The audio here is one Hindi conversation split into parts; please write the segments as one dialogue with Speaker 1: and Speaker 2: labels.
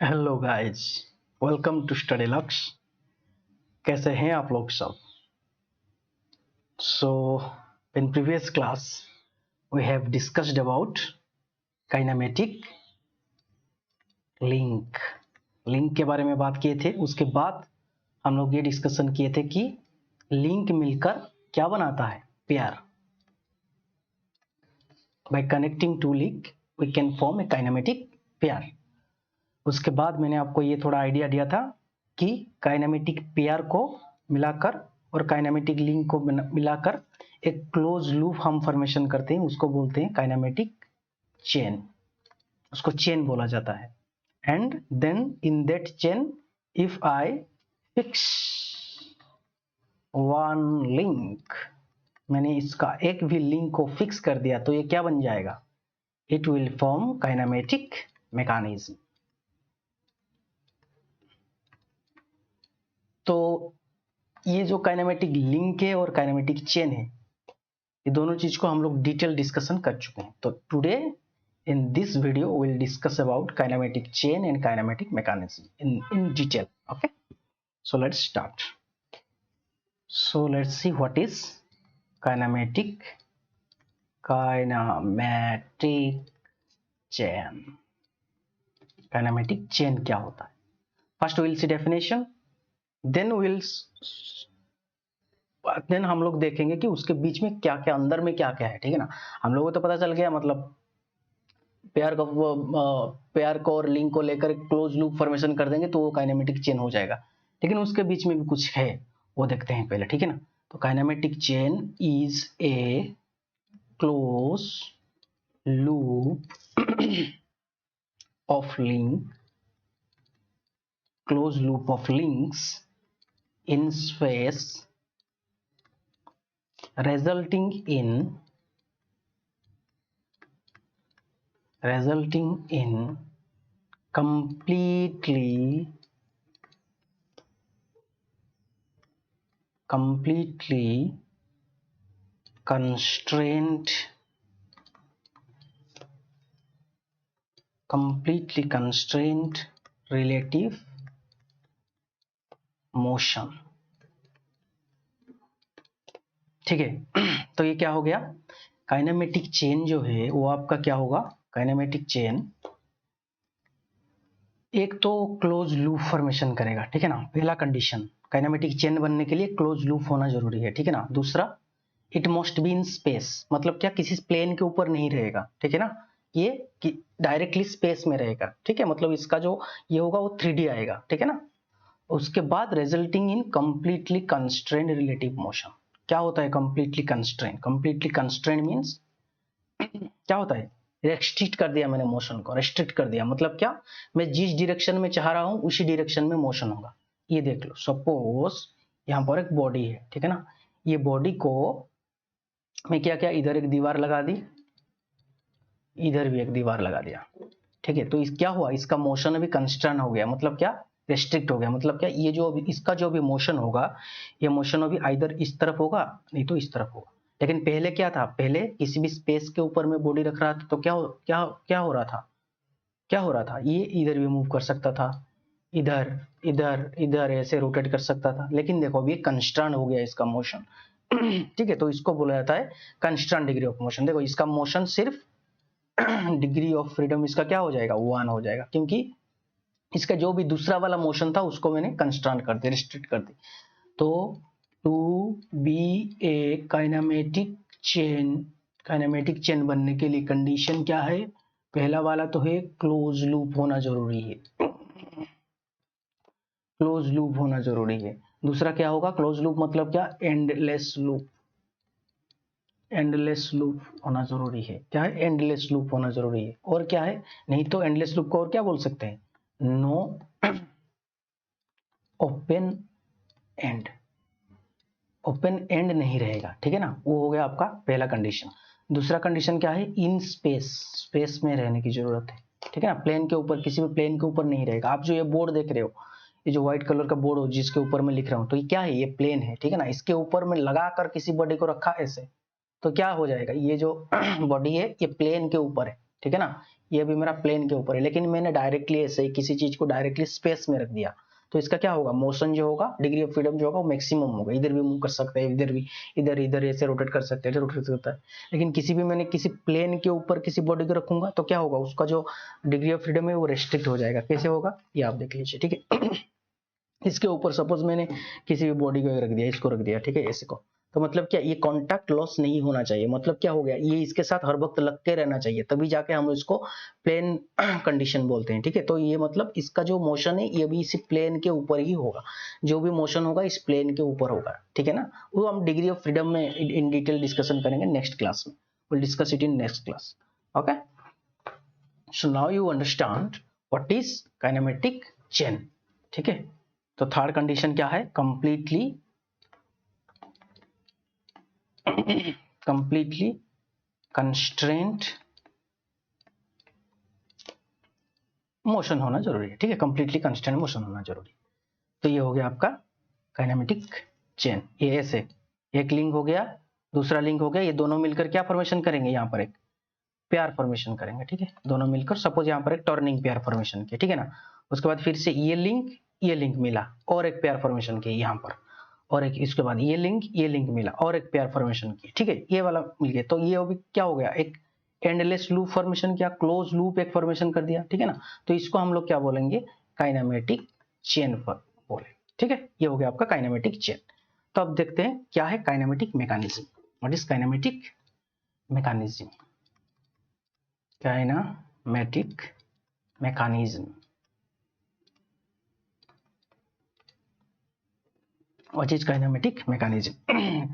Speaker 1: Hello guys, welcome to Study Lux. कैसे हैं आप लोग सब? So in previous class we have discussed about kinematic link. Link के बारे में बात किए थे। उसके बाद हम लोग ये डिस्कशन किए थे कि लिंक मिलकर क्या बनाता है, pair. By connecting two link we can form a kinematic pair. उसके बाद मैंने आपको ये थोड़ा आइडिया दिया था कि काइनेमेटिक पेयर को मिलाकर और काइनेमेटिक लिंक को मिलाकर एक क्लोज लूप हम फॉर्मेशन करते हैं, उसको बोलते हैं काइनेमेटिक चेन। उसको चेन बोला जाता है। And then in that chain if I fix one link, मैंने इसका एक भी लिंक को फिक्स कर दिया तो ये क्या बन जाएगा? It will form kinematic mechanism. तो ये जो काइनेमेटिक लिंक है और काइनेमेटिक चेन है, ये दोनों चीज को हम लोग डिटेल डिस्कशन कर चुके हैं। तो today in this video will discuss about kinematic chain and kinematic mechanism in detail. Okay, so let's start. So let's see what is kinematic chain. Kinematic chain क्या होता है? First will see definition, then हम लोग देखेंगे कि उसके बीच में क्या क्या, अंदर में क्या क्या है। ठीक है ना? हम लोगों को तो पता चल गया, मतलब पेयर को और लिंक को लेकर क्लोज लूप फॉर्मेशन कर देंगे तो वो काइनेमेटिक चेन हो जाएगा। लेकिन उसके बीच में भी कुछ है, वो देखते हैं पहले। ठीक है ना? तो kinematic chain is a close loop of links in space resulting in completely constrained relative motion। ठीक है? तो ये क्या हो गया? काइनेमेटिक चेन जो है वो आपका क्या होगा? काइनेमेटिक चेन एक तो क्लोज लूप फॉर्मेशन करेगा। ठीक है ना? पहला कंडीशन, काइनेमेटिक चेन बनने के लिए क्लोज लूप होना जरूरी है। ठीक है ना? दूसरा, it must be in space. मतलब क्या? किसी प्लेन के ऊपर नहीं रहेगा। ठीक है ना? ये कि डायरेक्टली स्पेस में रहेगा। ठीक है? मतलब इसका जो ये होगा वो 3D आएगा। ठीक है ना? उसके बाद resulting in completely constrained relative motion. क्या होता है completely constrained? Completely constrained means क्या होता है? रेस्ट्रिक्ट कर दिया मैंने मोशन को, रेस्ट्रिक्ट कर दिया। मतलब क्या? मैं जिस डायरेक्शन में चाह रहा हूं उसी डायरेक्शन में मोशन होगा। ये देख लो, सपोज यहां पर एक बॉडी है। ठीक है ना? ये बॉडी को मैं क्या क्या, इधर एक दीवार लगा दी, इधर भी एक दीवार लगा दिया। ठीक है? तो इस क्या हुआ? इसका मोशन अभी कंस्ट्रेंट हो गया। मतलब क्या? रेस्ट्रिक्ट हो गया। मतलब क्या? ये जो अभी इसका जो भी मोशन होगा, ये मोशन अभी इधर इस तरफ होगा, नहीं तो इस तरफ होगा। लेकिन पहले क्या था? पहले किसी भी स्पेस के ऊपर में बॉडी रख रहा था तो क्या हो रहा था? क्या हो रहा था? ये इधर भी मूव कर सकता था, इधर इधर इधर ऐसे रोटेट कर सकता था। लेकिन देखो अभी कंस्ट्रेंट हो गया इसका मोशन। ठीक है? तो इसको बोला जाता है कंस्ट्रेंट डिग्री ऑफ मोशन। देखो इसका मोशन सिर्फ डिग्री ऑफ फ्रीडम इसका क्या हो जाएगा? 1 हो जाएगा, क्योंकि इसका जो भी दूसरा वाला मोशन था उसको मैंने कंस्ट्रेंट कर दिया, रिस्ट्रिक्ट कर दी। तो to be a kinematic chain बनने के लिए कंडीशन क्या है? पहला वाला तो है क्लोज लूप होना जरूरी है। क्लोज लूप होना जरूरी है। दूसरा क्या होगा? क्लोज लूप मतलब क्या? एंडलेस लूप होना जरूरी है। क्या है? एंडलेस लूप होना जरूरी है। और क्या है? नहीं तो एंडलेस लूप को और क्या बोल सकते हैं? No open end. Open end नहीं रहेगा। ठीक है ना? वो हो गया आपका पहला कंडीशन। दूसरा कंडीशन क्या है? इन स्पेस में रहने की जरूरत है। ठीक है ना? प्लेन के ऊपर, किसी भी प्लेन के ऊपर नहीं रहेगा। आप जो ये बोर्ड देख रहे हो, ये जो व्हाइट कलर का बोर्ड हो जिसके ऊपर मैं लिख रहा हूँ, तो ये क्या है? ये प्लेन है। ठीक है ना? इसके ऊपर में लगाकर किसी बॉडी को रखा ऐसे, तो क्या हो जाएगा? ये जो बॉडी है ये प्लेन के ऊपर है। ठीक है ना? ये भी मेरा प्लेन के ऊपर है, लेकिन मैंने डायरेक्टली ऐसे ही किसी चीज को डायरेक्टली स्पेस में रख दिया, तो इसका क्या होगा, मोशन जो होगा, डिग्री ऑफ फ्रीडम जो होगा वो मैक्सिमम होगा। इधर भी मूव कर सकते हैं, इधर भी, इधर इधर ऐसे रोटेट कर सकते हैं, रोटेट कर सकता है। लेकिन किसी भी मैंने किसी प्लेन के ऊपर किसी बॉडी को रखूंगा तो क्या होगा, उसका जो डिग्री ऑफ फ्रीडम है वो रेस्ट्रिक्ट हो जाएगा। कैसे होगा ये आप देख लीजिए, ठीक है। इसके ऊपर सपोज मैंने किसी भी बॉडी को रख दिया, इसको रख दिया, ठीक है, ऐसे को, तो मतलब क्या, ये कांटेक्ट लॉस नहीं होना चाहिए। मतलब क्या हो गया, ये इसके साथ हर वक्त लग के रहना चाहिए, तभी जाके हम इसको प्लेन कंडीशन बोलते हैं, ठीक है। तो ये मतलब इसका जो मोशन है ये भी इसी प्लेन के ऊपर ही होगा, जो भी मोशन होगा इस प्लेन के ऊपर होगा, ठीक है ना। वो हम डिग्री ऑफ फ्रीडम में इन डिटेल डिस्कशन करेंगे नेक्स्ट क्लास में, will discuss it in next class. Okay, so now you understand what is kinematic chain, ठीक है। तो थर्ड कंडीशन क्या है, कंप्लीटली कंस्ट्रेंट मोशन होना जरूरी है, ठीक है, कंप्लीटली कंस्ट्रेंट मोशन होना जरूरी। तो ये हो गया आपका काइनेमेटिक चेन। ये ऐसे एक लिंक हो गया, दूसरा लिंक हो गया, ये दोनों मिलकर क्या फॉर्मेशन करेंगे, यहाँ पर एक पेयर फॉर्मेशन करेंगे, ठीक है। दोनों मिलकर सपोज यहाँ पर एक टर्निंग पेयर फॉर्मेशन किया, ठीक है ना। उसके बाद फिर से ये लिंक मिला और एक पेयर फॉर्मेशन किया यहाँ पर, और एक इसके बाद ये लिंक मिला और एक पेयर फॉर्मेशन की, ठीक है, ये वाला मिल गया। तो ये अभी क्या हो गया, एक एंडलेस लूप फॉर्मेशन किया, क्लोज लूप एक फॉर्मेशन कर दिया, ठीक है ना। तो इसको हम लोग क्या बोलेंगे, काइनेमेटिक चेन बोले, ठीक है। ये हो गया आपका काइनेमेटिक चेन। तो अब देखते हैं क्या है kinematic mechanism. What is kinematic mechanism, kinematic mechanism. What is kinematic mechanism?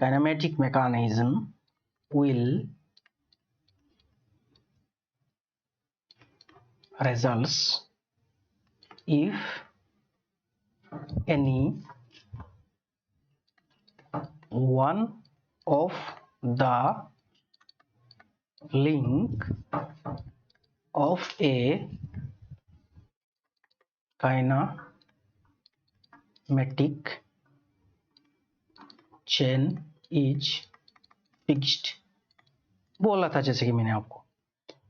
Speaker 1: Kinematic mechanism will results if any one of the link of a kinematic chain is fixed. बोला था जैसे कि मैंने आपको,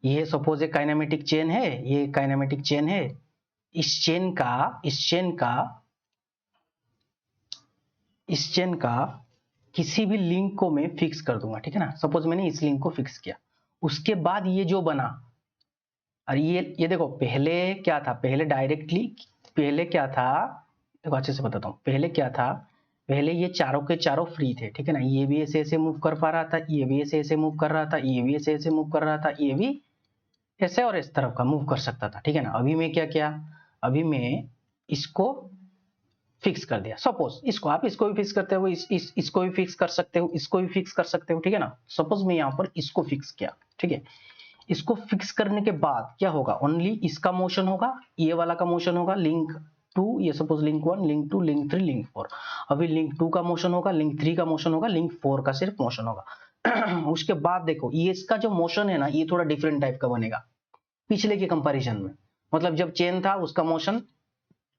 Speaker 1: ये सपोज एक काइनेमेटिक चेन है, ये काइनेमेटिक चेन है, इस चेन का किसी भी लिंक को मैं फिक्स कर दूंगा, ठीक है ना। सपोज मैंने इस लिंक को फिक्स किया, उसके बाद ये जो बना, और ये देखो पहले क्या था, पहले क्या था, देखो अच्छे से बताता हूँ, पहले क्या था, पहले ये चारों के चारों फ्री थे, ठीक है ना। ये भी ऐसे ऐसे मूव कर पा रहा था, ये भी ऐसे ऐसे मूव कर रहा था, ये भी ऐसे ऐसे मूव कर रहा था, ये भी ऐसे और इस तरफ का मूव कर सकता था, ठीक है ना। अभी मैं क्या किया, अभी मैं इसको फिक्स कर दिया। सपोज इसको, आप इसको भी फिक्स करते हो, इसको भी फिक्स कर सकते हो, इसको भी फिक्स कर सकते हो, ठीक है ना। सपोज मैं यहाँ पर इसको फिक्स किया, ठीक है। इसको फिक्स करने के बाद क्या होगा, ओनली इसका मोशन होगा, ये वाला का मोशन होगा, लिंक 2, ये suppose link 1, link 2, link 3, link 4। अभी लिंक 2 का मोशन होगा, लिंक 3 का मोशन होगा, लिंक 4 का सिर्फ मोशन होगा। उसके बाद देखो ये इसका जो मोशन है ना, ये थोड़ा डिफरेंट टाइप का बनेगा पिछले के कंपैरिजन में। मतलब जब चेन था उसका मोशन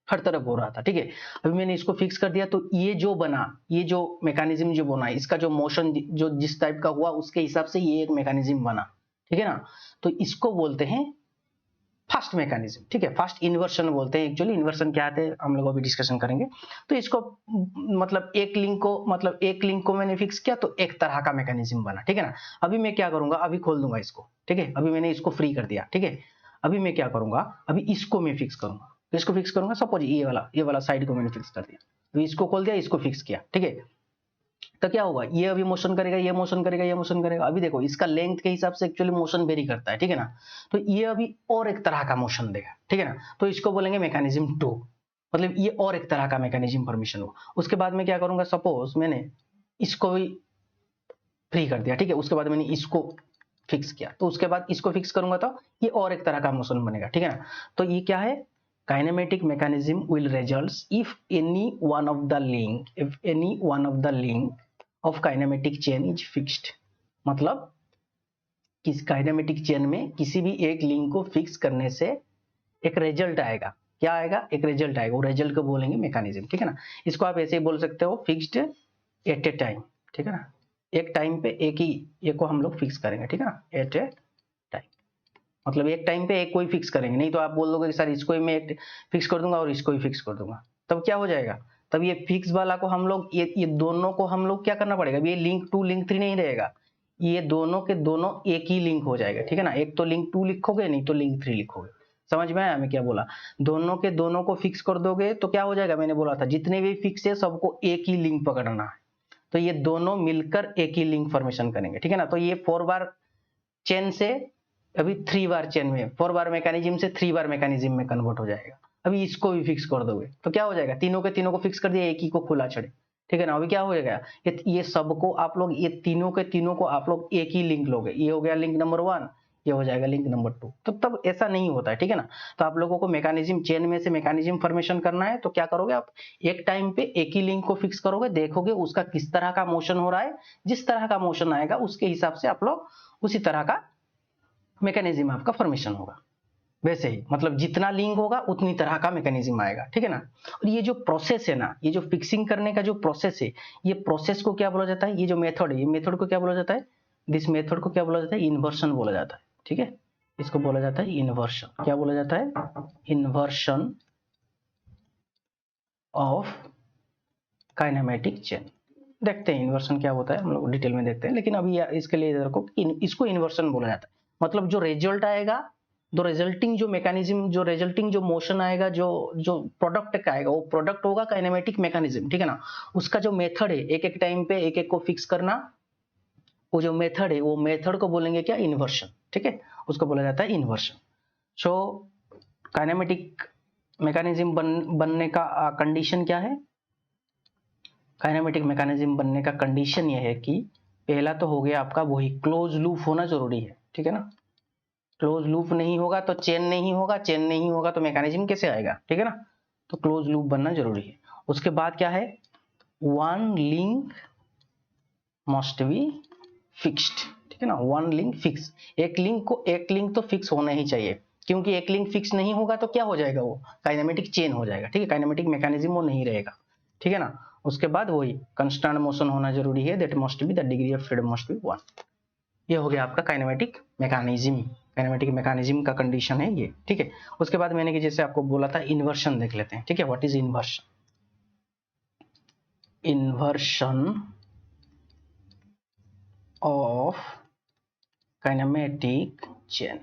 Speaker 1: हर तरफ हो रहा था, ठीक है। अभी मैंने इसको फिक्स कर दिया, तो ये जो बना, ये जो मैकेनिज्म जो बना, इसका जो मोशन जो जिस टाइप का हुआ उसके हिसाब से ये एक मैकेनिज्म बना, ठीक है ना। तो इसको बोलते हैं फास्ट मैकेनिज्म, ठीक है। फास्ट इन्वर्शन बोलते हैं, एक्चुअली इन्वर्शन क्या है हम लोग अभी डिस्कशन करेंगे। तो इसको मतलब एक लिंक को मैंने फिक्स किया तो एक तरह का मैकेनिज्म बना, ठीक है ना। अभी मैं क्या करूंगा, अभी खोल दूंगा इसको, ठीक है। अभी मैंने इसको फ्री कर दिया, ठीक है। अभी मैं क्या करूंगा, अभी इसको मैं फिक्स करूंगा, इसको फिक्स करूंगा। सपोज ये वाला साइड को मैंने फिक्स कर दिया, अभी इसको खोल दिया, इसको फिक्स किया, ठीक है। तो क्या होगा, ये अभी मोशन करेगा, ये मोशन करेगा, ये मोशन करेगा। अभी देखो इसका लेंथ के हिसाब से एक्चुअली मोशन वेरी करता है, ठीक है ना। तो ये अभी और एक तरह का मोशन देगा, ठीक है ना। तो इसको बोलेंगे मैकेनिज्म 2, मतलब ये और एक तरह का मैकेनिज्म परमिशन हुआ। उसके बाद में क्या करूंगा, सपोज मैंने इसको भी फ्री कर दिया, ठीक है। उसके बाद मैंने इसको फिक्स किया, तो उसके बाद इसको फिक्स करूंगा तो ये और एक तरह का मोशन बनेगा, ठीक है ना। तो ये क्या है, kinematic mechanism will results if any one of the link of kinematic chain is fixed. मतलब किस काइनेमेटिक चेन में किसी भी एक लिंक को फिक्स करने से एक रिजल्ट आएगा। क्या आएगा, एक रिजल्ट आएगा, वो रिजल्ट को बोलेंगे मैकेनिज्म, ठीक है ना। इसको आप ऐसे ही बोल सकते हो, फिक्स्ड एट ए टाइम, ठीक है ना। एक टाइम पे एक ही ये को हम लोग फिक्स करेंगे, ठीक है ना, एट ए टाइम। मतलब एक टाइम पे एक को ही फिक्स करेंगे, नहीं तो आप बोल दोगे कि सर इसको ही मैं एक फिक्स कर दूंगा और इसको ही फिक्स कर दूंगा, तब क्या हो जाएगा, तब ये फिक्स वाला को हम लोग ये दोनों को हम लोग क्या करना पड़ेगा, ये लिंक 2 लिंक 3 नहीं रहेगा, ये दोनों के दोनों एक ही लिंक हो जाएगा, ठीक है ना। एक तो लिंक 2 लिखोगे, नहीं तो लिंक 3 लिखोगे। समझ में आया मैं क्या बोला, दोनों के दोनों को फिक्स कर दोगे तो क्या हो जाएगा, मैंने बोला था जितने भी फिक्स है सबको एक ही लिंक पकड़ना है, तो ये दोनों मिलकर एक ही लिंक फॉर्मेशन करेंगे, ठीक है ना। तो ये 4 बार चेन से अभी 3 बार चेन में, 4 बार मैकेनिज्म से 3 बार मैकेनिज्म में कन्वर्ट हो जाएगा। अभी इसको भी फिक्स कर दोगे तो क्या हो जाएगा, तीनों के तीनों को फिक्स कर दिया, एक ही को खुला छोड़े, ठीक है ना। अभी क्या हो जाएगा, ये सबको आप लोग, ये तीनों के तीनों को आप लोग एक ही लिंक लोगे, ये हो गया लिंक नंबर 1, ये हो जाएगा लिंक नंबर 2। तो तब ऐसा नहीं होता है, ठीक है ना। तो आप लोगों को मैकेनिज्म चेन में से मैकेनिज्म फॉर्मेशन करना है, तो क्या करोगे आप, एक टाइम पे एक ही लिंक को फिक्स करोगे, देखोगे उसका किस तरह का मोशन हो रहा है, जिस तरह का मोशन आएगा उसके हिसाब से आप लोग उसी तरह का मैकेनिज्म आपका फॉर्मेशन होगा। वैसे ही मतलब जितना लिंक होगा उतनी तरह का मैकेनिज्म आएगा, ठीक है ना। और ये जो प्रोसेस है ना, ये जो फिक्सिंग करने का जो प्रोसेस है, ये प्रोसेस को क्या बोला जाता है, ये जो मेथड है, ये मेथड को क्या बोला जाता है, दिस मेथड को क्या बोला जाता है, इन्वर्शन बोला जाता है, ठीक है। इसको बोला जाता है इन्वर्शन, क्या बोला जाता है, इन्वर्शन ऑफ काइनेमेटिक चेन। देखते हैं इन्वर्सन क्या होता है, हम लोग डिटेल में देखते हैं, लेकिन अभी इसके लिए देखो इसको इन्वर्सन बोला जाता है। मतलब जो रिजल्ट आएगा, जो रिजल्टिंग जो मैकेनिज्म, जो रिजल्टिंग जो मोशन आएगा, जो प्रोडक्ट का आएगा, वो प्रोडक्ट होगा काइनेमेटिक मैकेनिज्म, ठीक है ना। उसका जो मेथड है, एक एक टाइम पे एक एक को फिक्स करना, वो जो मेथड है, वो मेथड को बोलेंगे क्या, इन्वर्शन, ठीक है, उसको बोला जाता है इन्वर्शन। सो काइनेमेटिक मैकेनिज्म बनने का कंडीशन क्या है, काइनेमेटिक मैकेनिज्म बनने का कंडीशन ये है कि पहला तो हो गया आपका वही क्लोज लूप होना जरूरी है, ठीक है ना। क्लोज लूप नहीं होगा तो चेन नहीं होगा, चेन नहीं होगा तो मैकेनिज्म कैसे आएगा, ठीक है ना। तो क्लोज लूप बनना जरूरी है। उसके बाद क्या है, one link must be fixed, ठीक है ना। वन लिंक फिक्स, एक लिंक तो फिक्स होना ही चाहिए, क्योंकि एक लिंक फिक्स नहीं होगा तो क्या हो जाएगा, वो काइनेमेटिक चेन हो जाएगा, ठीक है, काइनेमेटिक मैकेनिज्म वो नहीं रहेगा, ठीक है ना। उसके बाद वही कांस्टेंट मोशन होना जरूरी है, that must be the degree of freedom must be 1। ये हो गया आपका काइनेमेटिक मैकेनिज्म, काइनेमेटिक मैकेनिज्म का कंडीशन है ये, ठीक है। उसके बाद मैंने कि जैसे आपको बोला था इन्वर्शन देख लेते हैं, ठीक है। What is inversion, inversion of kinematic chain,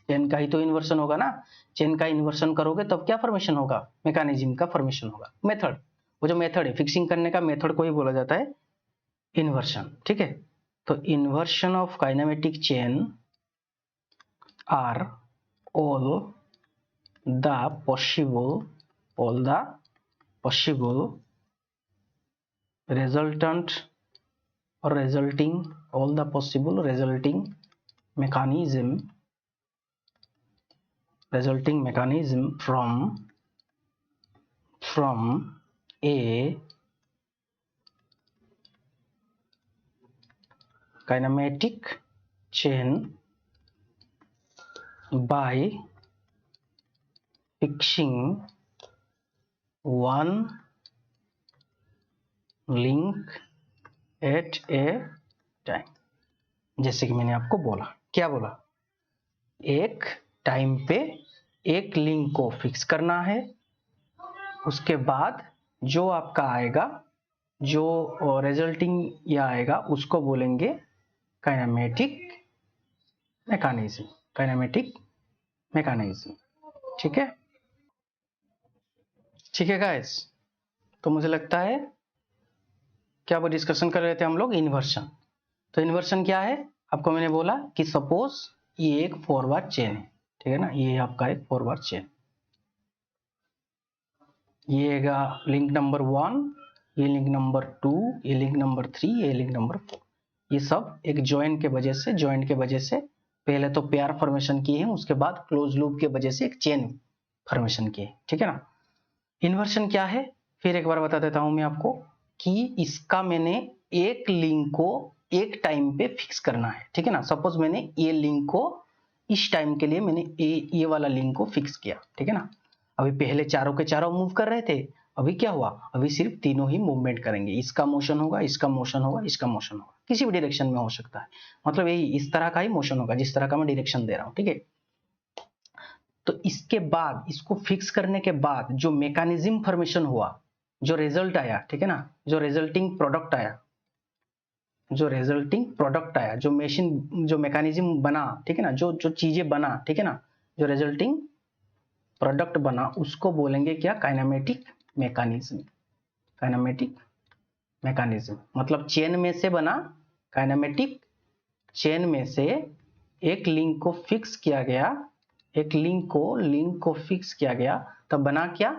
Speaker 1: chain का ही तो इन्वर्शन होगा ना, चेन का इन्वर्शन करोगे तब क्या फॉर्मेशन होगा, मैकेनिज्म का फॉर्मेशन होगा। मेथड, वो जो मेथड है फिक्सिंग करने का, मेथड को ही बोला जाता है इन्वर्शन, ठीक है। तो inversion of kinematic chain are all the possible resultant or resulting, all the possible resulting mechanism from a kinematic chain by fixing one link at a time। जैसे कि मैंने आपको बोला, क्या बोला, एक टाइम पे एक लिंक को फिक्स करना है, उसके बाद जो आपका आएगा, जो रिजल्टिंग या आएगा उसको बोलेंगे काइनेमेटिक मैकेनिज्म, काइनेमेटिक मैकेनिज्म, ठीक है, ठीक है गाइस। तो मुझे लगता है क्या वो डिस्कशन कर रहे थे हम लोग, इन्वर्शन। तो इन्वर्शन क्या है, आपको मैंने बोला कि सपोज ये एक फॉरवर्ड चेन है, ठीक है ना, ये आपका एक फॉरवर्ड चेन, ये लिंक नंबर 1, ये लिंक नंबर 2, ये लिंक नंबर 3, ये लिंक नंबर 4, ये सब एक जॉइंट के वजह से पहले तो पेयर फॉर्मेशन किए हैं, उसके बाद क्लोज लूप के वजह से एक चेन फॉर्मेशन किए, ठीक है ना। इन्वर्शन क्या है, फिर एक बार बता देता हूं मैं आपको कि इसका मैंने एक लिंक को एक टाइम पे फिक्स करना है, ठीक है ना। सपोज मैंने ये लिंक को इस टाइम के लिए मैंने ये वाला लिंक को फिक्स किया, ठीक है ना। अभी पहले चारों के चारों मूव कर रहे थे, अभी क्या हुआ, अभी सिर्फ तीनों ही मूवमेंट करेंगे, इसका मोशन होगा, इसका मोशन होगा, इसका मोशन होगा, किसी भी डायरेक्शन में हो सकता है, मतलब यही इस तरह का ही मोशन होगा जिस तरह का मैं डायरेक्शन दे रहा हूं, ठीक है। तो इसके बाद, इसको फिक्स करने के बाद जो मैकेनिज्म फॉर्मेशन हुआ, जो रिजल्ट आया, ठीक है ना, जो रिजल्टिंग प्रोडक्ट आया, जो मशीन, जो मैकेनिज्म बना, ठीक है ना, जो जो चीजें बना, ठीक है ना, जो रिजल्टिंग प्रोडक्ट बना, उसको बोलेंगे क्या? Kinematic mechanism. काइनेमेटिक मैकेनिज्म मतलब चेन में से बना, काइनेमेटिक चेन में से एक लिंक को फिक्स किया गया, एक लिंक को फिक्स किया गया, तब बना क्या?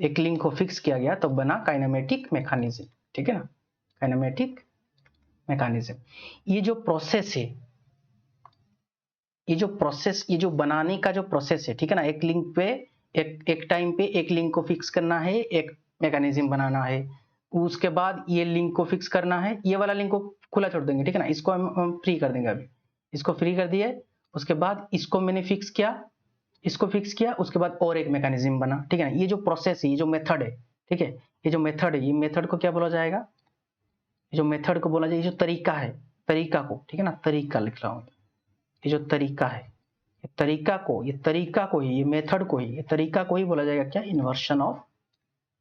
Speaker 1: एक लिंक को फिक्स किया गया तो बना काइनेमेटिक मैकेनिज्म, ठीक है ना, काइनेमेटिक मैकेनिज्म। ये जो प्रोसेस है, ये जो बनाने का जो प्रोसेस है, ठीक है ना, एक लिंक पे एक टाइम पे एक लिंक को फिक्स करना है, एक मैकेनिज्म बनाना है, उसके बाद ये लिंक को फिक्स करना है, ये वाला लिंक को खुला छोड़ देंगे, ठीक है ना, इसको हम फ्री कर देंगे। अभी इसको फ्री कर दिए, उसके बाद इसको मैंने फिक्स किया, उसके बाद और एक मैकेनिज्म बना, ठीक है ना। ये जो प्रोसेस है, ये जो मेथड है, ठीक है, ये जो मेथड है, ये मेथड को क्या बोला जाएगा? जो मेथड को बोला जाए, ये जो तरीका है, तरीका को, ठीक है ना, तरीका लिख रहा हूं, ये जो तरीका है, ये तरीका को ही, ये मेथड को ही, ये तरीका को ही बोला जाएगा क्या? इन्वर्शन ऑफ,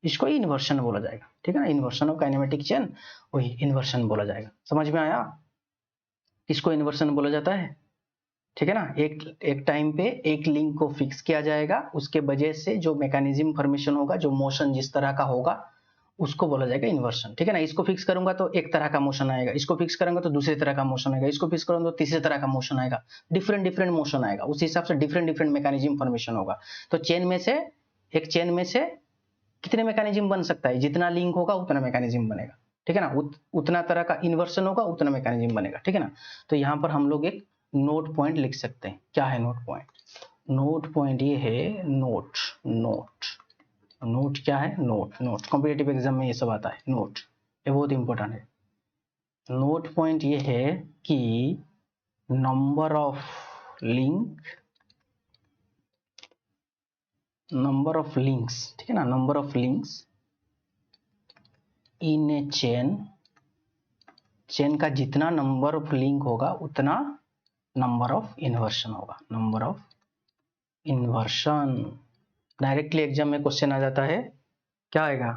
Speaker 1: इसको इन्वर्शन बोला जाएगा, ठीक है ना, इन्वर्शन ऑफ काइनेमेटिक चेन, वही इन्वर्शन बोला जाएगा। समझ में आया? किसको इन्वर्सन बोला जाता है? ठीक है ना, एक टाइम पे एक लिंक को फिक्स किया जाएगा, उसके वजह से जो मैकेनिज्म फॉर्मेशन होगा, जो मोशन जिस तरह का होगा, उसको बोला जाएगा इन्वर्सन, ठीक है ना। इसको फिक्स करूंगा तो एक तरह का मोशन आएगा, इसको फिक्स करूंगा तो दूसरे तरह का मोशन आएगा, इसको फिक्स करूंगा तो तीसरे तरह का मोशन आएगा, डिफरेंट मोशन आएगा, उस हिसाब से डिफरेंट मैकेनिज्म फॉर्मेशन होगा। तो चेन में से कितने मैकेनिज्म बन सकता है? जितना लिंक होगा उतना मैकेनिज्म बनेगा, ठीक है ना, उतना तरह का इन्वर्सन होगा, उतना मैकेनिज्म बनेगा, ठीक है ना। तो यहाँ पर हम लोग एक नोट पॉइंट लिख सकते हैं। क्या है नोट पॉइंट? नोट पॉइंट ये है नोट क्या है? नोट कॉम्पिटिटिव एग्जाम में ये सब आता है, नोट, ये बहुत इंपॉर्टेंट है। नोट पॉइंट ये है कि नंबर ऑफ लिंक्स, ठीक है ना, number of links in a chain का जितना नंबर ऑफ लिंक होगा उतना नंबर ऑफ इन्वर्शन होगा, number of inversion. Directly exam में क्वेश्चन आ जाता है, क्या आएगा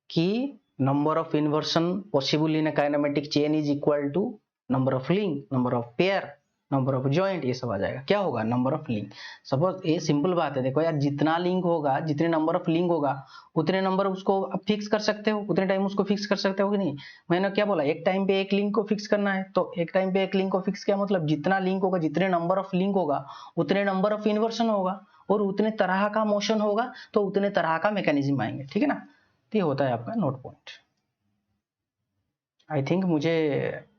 Speaker 1: कि number of inversion possible in a kinematic chain is equal to number of link, number of pair, number of joint, ये सब आ जाएगा। क्या होगा? Number of link. सपोज ये सिंपल बात है, देखो यार, जितना लिंक होगा, जितने नंबर ऑफ लिंक होगा, उतने नंबर उसको आप फिक्स कर सकते हो, उतने टाइम उसको फिक्स कर सकते हो कि नहीं। मैंने क्या बोला? एक टाइम पे एक लिंक को फिक्स करना है, तो एक टाइम पे एक लिंक को फिक्स किया, मतलब जितना लिंक होगा, जितने नंबर ऑफ लिंक होगा, उतने नंबर ऑफ इन्वर्सन होगा, और उतने तरह का मोशन होगा, तो उतने तरह का मैकेनिज्म आएंगे, ठीक है ना। तो ये होता है आपका नोट पॉइंट। आई थिंक, मुझे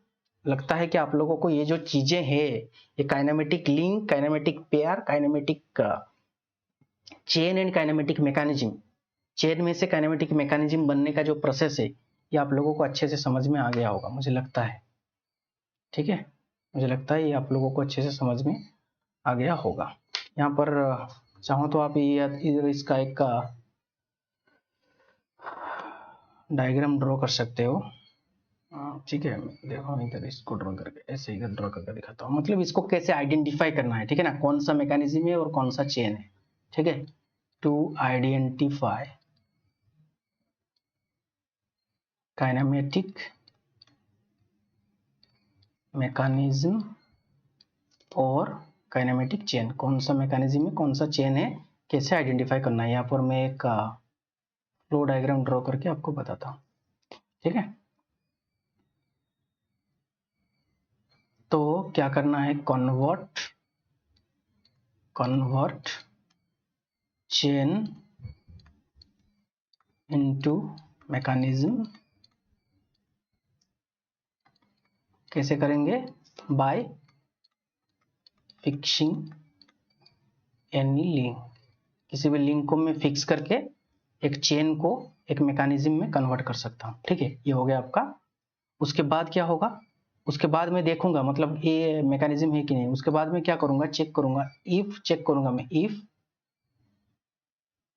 Speaker 1: लगता है कि आप लोगों को ये जो चीजें हैं, ये kinematic link, kinematic pair, kinematic chain and kinematic mechanism, chain में से काइनेमेटिक मैकेनिज्म बनने का जो प्रोसेस है, ये आप लोगों को अच्छे से समझ में आ गया होगा, मुझे लगता है, ठीक है, मुझे लगता है ये आप लोगों को अच्छे से समझ में आ गया होगा। यहाँ पर चाहो तो आप ये इसका एक डायग्राम ड्रॉ कर सकते हो, ठीक है। देखो इधर इसको ड्रॉ करके, ऐसे ही ड्रॉ करके दिखाता हूँ, मतलब इसको कैसे आइडेंटिफाई करना है, ठीक है ना, कौन सा मैकेनिज्म है और कौन सा चेन है, ठीक है। टू आइडेंटिफाई काइनेमेटिक मैकेनिज्म और काइनेमेटिक चेन, कौन सा मैकेनिज्म है, कौन सा चेन है, कैसे आइडेंटिफाई करना है। यहाँ पर मैं एक फ्लो डायग्राम ड्रॉ करके आपको बताता हूँ, ठीक है। तो क्या करना है? Convert chain into mechanism. कैसे करेंगे? बाय फिक्सिंग एनी लिंक, किसी भी लिंक को मैं फिक्स करके एक चेन को एक मैकेनिज्म में कन्वर्ट कर सकता हूँ, ठीक है। ये हो गया आपका। उसके बाद क्या होगा? उसके बाद मैं देखूंगा, मतलब ये मैकेनिज्म है कि नहीं। उसके बाद मैं क्या करूंगा? चेक करूंगा, चेक करूंगा मैं if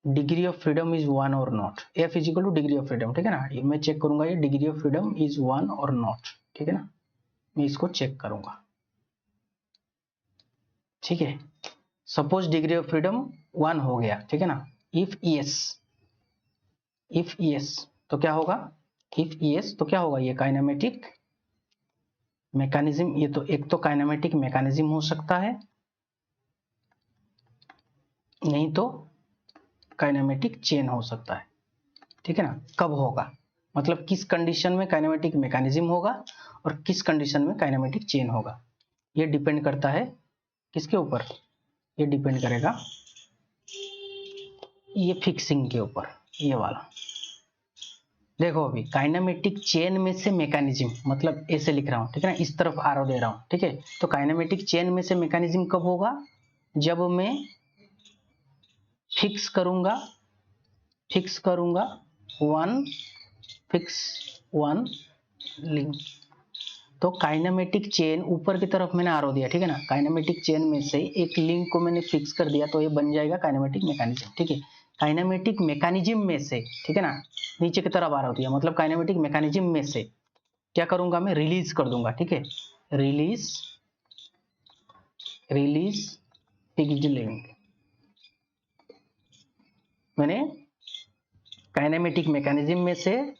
Speaker 1: degree of freedom is 1 और not, F is equal two degree of freedom, ठीक है ना। मैं चेक करूंगा ये डिग्री ऑफ फ्रीडम इज 1 और नॉट, ठीक है ना। मैं इसको चेक करूंगा, ठीक है। सपोज डिग्री ऑफ फ्रीडम 1 हो गया, ठीक है ना। इफ यस तो क्या होगा, इफ यस तो क्या होगा, ये काइनेमेटिक मैकेनिज्म, ये तो एक तो काइनेमेटिक मैकेनिज्म हो सकता है, नहीं तो काइनेमेटिक चेन हो सकता है, ठीक है ना। कब होगा, मतलब किस कंडीशन में काइनेमेटिक मैकेनिज्म होगा और किस कंडीशन में काइनेमेटिक चेन होगा, ये डिपेंड करता है किसके ऊपर, ये डिपेंड करेगा ये फिक्सिंग के ऊपर। ये वाला देखो, अभी काइनेमेटिक चेन में से मैकेनिज्म, मतलब ऐसे लिख रहा हूं, ठीक है ना, इस तरफ आरो दे रहा हूं, ठीक है। तो काइनेमेटिक चेन में से मैकेनिज्म कब होगा, जब मैं फिक्स करूंगा वन लिंक। तो काइनेमेटिक चेन ऊपर की तरफ मैंने आरो दिया, ठीक है ना। काइनेमेटिक चेन में से एक लिंक को मैंने फिक्स कर दिया, तो ये बन जाएगा काइनेमेटिक मैकेनिज्म, ठीक है। काइनेमेटिक मैकेनिज्म में से, ठीक है ना, नीचे की तरफ आरो दिया, मतलब काइनेमेटिक मैकेनिज्म में से क्या करूंगा, मैं रिलीज कर दूंगा, ठीक है। रिलीज फिक्स्ड लिंक, मैंने काइनेमेटिक मैकेनिज्म में से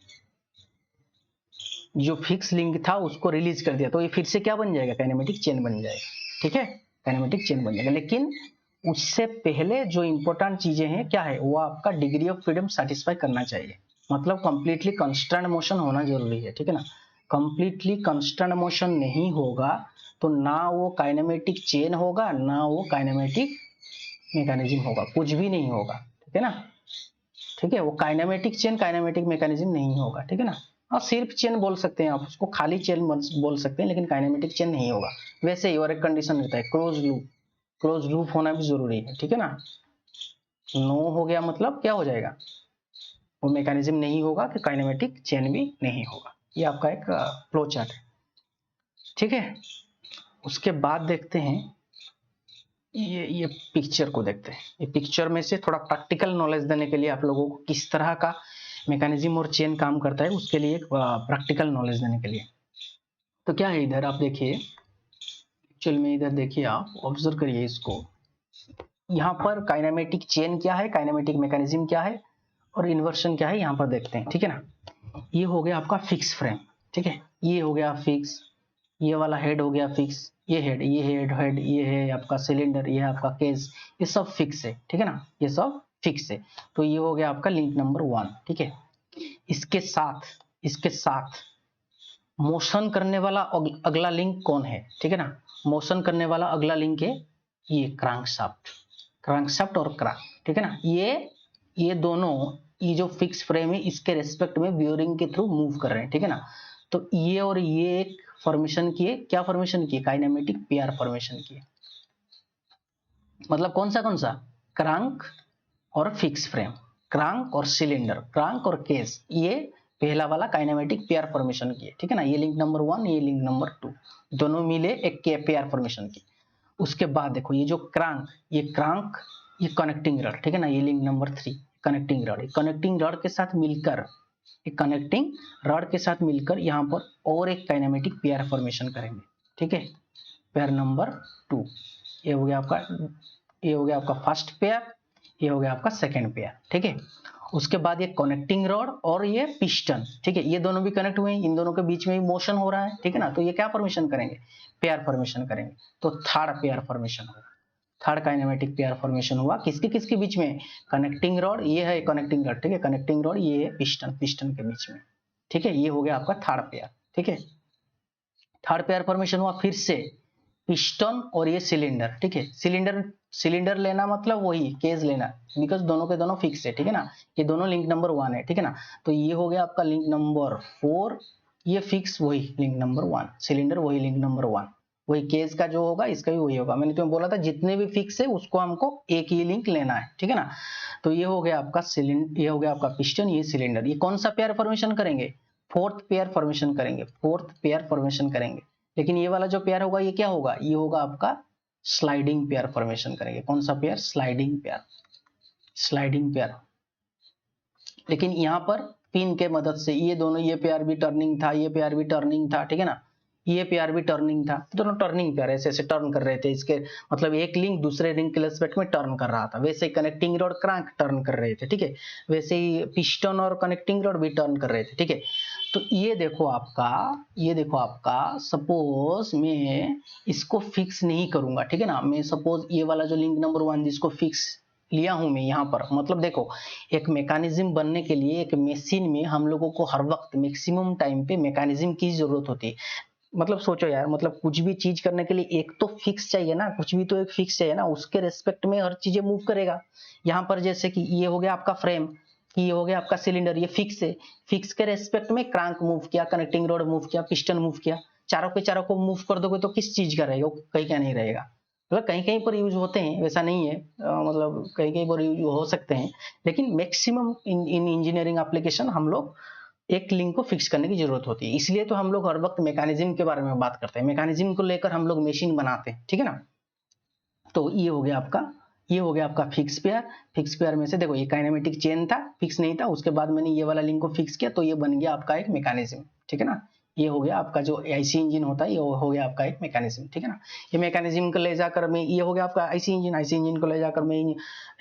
Speaker 1: जो फिक्स लिंक था उसको रिलीज कर दिया, तो ये फिर से क्या बन जाएगा, काइनेमेटिक चेन बन जाएगा, ठीक है। काइनेमेटिक चेन बन जाएगा, लेकिन उससे पहले जो इंपॉर्टेंट चीजें हैं क्या है, वो आपका डिग्री ऑफ फ्रीडम सेटिस्फाई करना चाहिए, मतलब कंप्लीटली कांस्टेंट मोशन होना जरूरी है, ठीक है ना। कंप्लीटली कांस्टेंट मोशन नहीं होगा तो ना वो काइनेमेटिक चेन होगा, ना वो काइनेमेटिक मैकेनिज्म होगा, कुछ भी नहीं होगा, ठीक है ना। ठीक है, वो काइनेमेटिक चेन काइनेमेटिक मैकेनिज्म नहीं होगा, ठीक है ना। और सिर्फ चेन बोल सकते हैं आप उसको, खाली चेन बोल सकते हैं, लेकिन काइनेमेटिक चेन नहीं होगा। वैसे ही और एक कंडीशन रहता है, क्लोज लूप होना भी जरूरी है, ठीक है ना। नो हो गया मतलब क्या हो जाएगा, वो मैकेनिज्म नहीं होगा कि काइनेमेटिक चेन भी नहीं होगा। ये आपका एक फ्लो चार्ट है, ठीक है। उसके बाद देखते हैं ये पिक्चर को देखते हैं। ये पिक्चर में से थोड़ा प्रैक्टिकल नॉलेज देने के लिए, आप लोगों को किस तरह का मैकेनिज्म और चेन काम करता है उसके लिए एक प्रैक्टिकल नॉलेज देने के लिए। तो क्या है इधर आप देखिए, एक्चुअल में इधर देखिए, आप ऑब्जर्व करिए इसको। यहाँ पर काइनेमेटिक चेन क्या है, काइनेमेटिक मैकेनिज्म क्या है और इन्वर्शन क्या है, यहाँ पर देखते हैं, ठीक है ना। ये हो गया आपका फिक्स फ्रेम, ठीक है, ये हो गया फिक्स, ये वाला हेड हो गया फिक्स, ये हेड ये है आपका सिलेंडर, ये है आपका केस, ये सब फिक्स है, ठीक है ना, ये सब फिक्स है। तो ये हो गया आपका लिंक नंबर 1, ठीक है। इसके साथ मोशन करने वाला अगला लिंक कौन है, ठीक है ना। मोशन करने वाला अगला लिंक है ये क्रैंकशाफ्ट और क्रैंक, ठीक है ना। ये दोनों, ये जो फिक्स फ्रेम है इसके रेस्पेक्ट में बियरिंग के थ्रू मूव कर रहे हैं, ठीक है ना। तो ये और ये एक फॉर्मेशन किए, क्या फॉर्मेशन किए, काइनेमेटिक पेयर फॉर्मेशन किए। मतलब कौन सा क्रैंक और फिक्स फ्रेम, क्रैंक और सिलेंडर, क्रैंक और केस, ये पहला वाला काइनेमेटिक पेयर फॉर्मेशन किए, ठीक है ना। ये लिंक नंबर 1, ये लिंक नंबर 2, दोनों मिले एक पेयर फॉर्मेशन की। उसके बाद देखो ये जो क्रैंक, ये कनेक्टिंग रड, ठीक है ना, ये link number 3 connecting rod, connecting rod के साथ मिलकर, एक कनेक्टिंग रड के साथ मिलकर यहाँ पर और एक काइनेमेटिक पेयर फॉर्मेशन करेंगे, ठीक है। पेयर नंबर 2, ये हो गया आपका फर्स्ट पेयर, ये हो गया आपका सेकंड पेयर, ठीक है। उसके बाद ये कनेक्टिंग रॉड और ये पिस्टन, ठीक है, ये दोनों भी कनेक्ट हुए हैं, इन दोनों के बीच में भी मोशन हो रहा है, ठीक है ना। तो ये क्या फॉर्मेशन करेंगे, पेयर फॉर्मेशन करेंगे। तो थर्ड पेयर फॉर्मेशन होगा, थर्ड काइनेमेटिक पेयर फॉर्मेशन हुआ किसके बीच में, कनेक्टिंग रॉड, ये है कनेक्टिंग रॉड, ठीक है, कनेक्टिंग रॉड, ये है पिस्टन के बीच में, ठीक है। ये हो गया आपका थर्ड पेयर, ठीक है। थर्ड पेयर फॉर्मेशन हुआ फिर से पिस्टन और ये सिलेंडर, ठीक है। सिलेंडर लेना मतलब वही केज लेना, बिकॉज दोनों के दोनों फिक्स है, ठीक है ना। ये दोनों लिंक नंबर 1 है, ठीक है ना। तो ये हो गया आपका लिंक नंबर 4, ये फिक्स वही लिंक नंबर 1, सिलेंडर वही लिंक नंबर 1, वही केज का जो होगा इसका भी वही होगा। मैंने तुम्हें बोला था जितने भी फिक्स है उसको हमको एक ही लिंक लेना है, ठीक है ना। तो ये हो गया आपका सिलेंडर, ये हो गया आपका पिस्टन, ये सिलेंडर। ये कौन सा पेयर फॉर्मेशन करेंगे, फोर्थ पेयर फॉर्मेशन करेंगे। लेकिन ये वाला जो पेयर होगा ये क्या होगा, ये होगा आपका स्लाइडिंग पेयर फॉर्मेशन करेंगे। कौन सा पेयर, स्लाइडिंग पेयर। लेकिन यहाँ पर पिन के मदद से ये दोनों, ये पेयर भी टर्निंग था, ये पेयर भी टर्निंग था, ठीक है ना। ये पेयर भी टर्निंग था, दोनों टर्निंग पेयर ऐसे ऐसे टर्न कर रहे थे, इसके मतलब एक लिंक दूसरे लिंक के रिस्पेक्ट में टर्न कर रहा था। वैसे ही कनेक्टिंग रॉड क्रैंक टर्न कर रहे थे, ठीक है, वैसे ही पिस्टन और कनेक्टिंग रॉड भी टर्न कर रहे थे, ठीक है। तो ये देखो आपका सपोज मैं इसको फिक्स नहीं करूंगा, ठीक है ना, मैं सपोज ये वाला जो लिंक नंबर 1 जिसको फिक्स लिया हूं मैं यहाँ पर, मतलब देखो एक मैकेनिज्म बनने के लिए एक मशीन में हम लोगों को हर वक्त मैक्सिमम टाइम पे मैकेनिज्म की जरूरत होती है। मतलब सोचो यार, मतलब कुछ भी चीज करने के लिए एक तो फिक्स चाहिए ना, कुछ भी तो एक फिक्स चाहिए ना, उसके रेस्पेक्ट में हर चीजें मूव करेगा। यहाँ पर जैसे कि ये हो गया आपका फ्रेम, ये हो गया आपका सिलेंडर, ये फिक्स है, फिक्स के रेस्पेक्ट में क्रैंक मूव किया, कनेक्टिंग रोड मूव किया, पिस्टन मूव किया, चारों के चारों को मूव कर दोगे तो किस चीज का रहेगा, कहीं का नहीं रहेगा। मतलब कहीं कहीं पर यूज होते हैं, वैसा नहीं है, मतलब कहीं कहीं पर यूज हो सकते हैं, लेकिन मैक्सिमम इन इंजीनियरिंग एप्लीकेशन हम लोग एक लिंक को फिक्स करने की जरूरत होती है। इसलिए तो हम लोग हर वक्त मैकेनिज्म के बारे में बात करते हैं, मैकेनिज्म को लेकर हम लोग मशीन बनाते हैं, ठीक है ना। तो ये हो गया आपका फिक्स पेयर में से देखो ये काइनेमेटिक चेन था, फिक्स नहीं था, उसके बाद मैंने ये वाला लिंक को फिक्स किया तो ये बन गया आपका एक मैकेनिज्म, ठीक है ना। ये हो गया आपका जो आईसी इंजन होता है, ये हो गया आपका एक मैकेनिज्म, ठीक है ना। ये मैकेनिज्म को ले जाकर मैं, ये हो गया आपका आईसी इंजन को ले जाकर मैं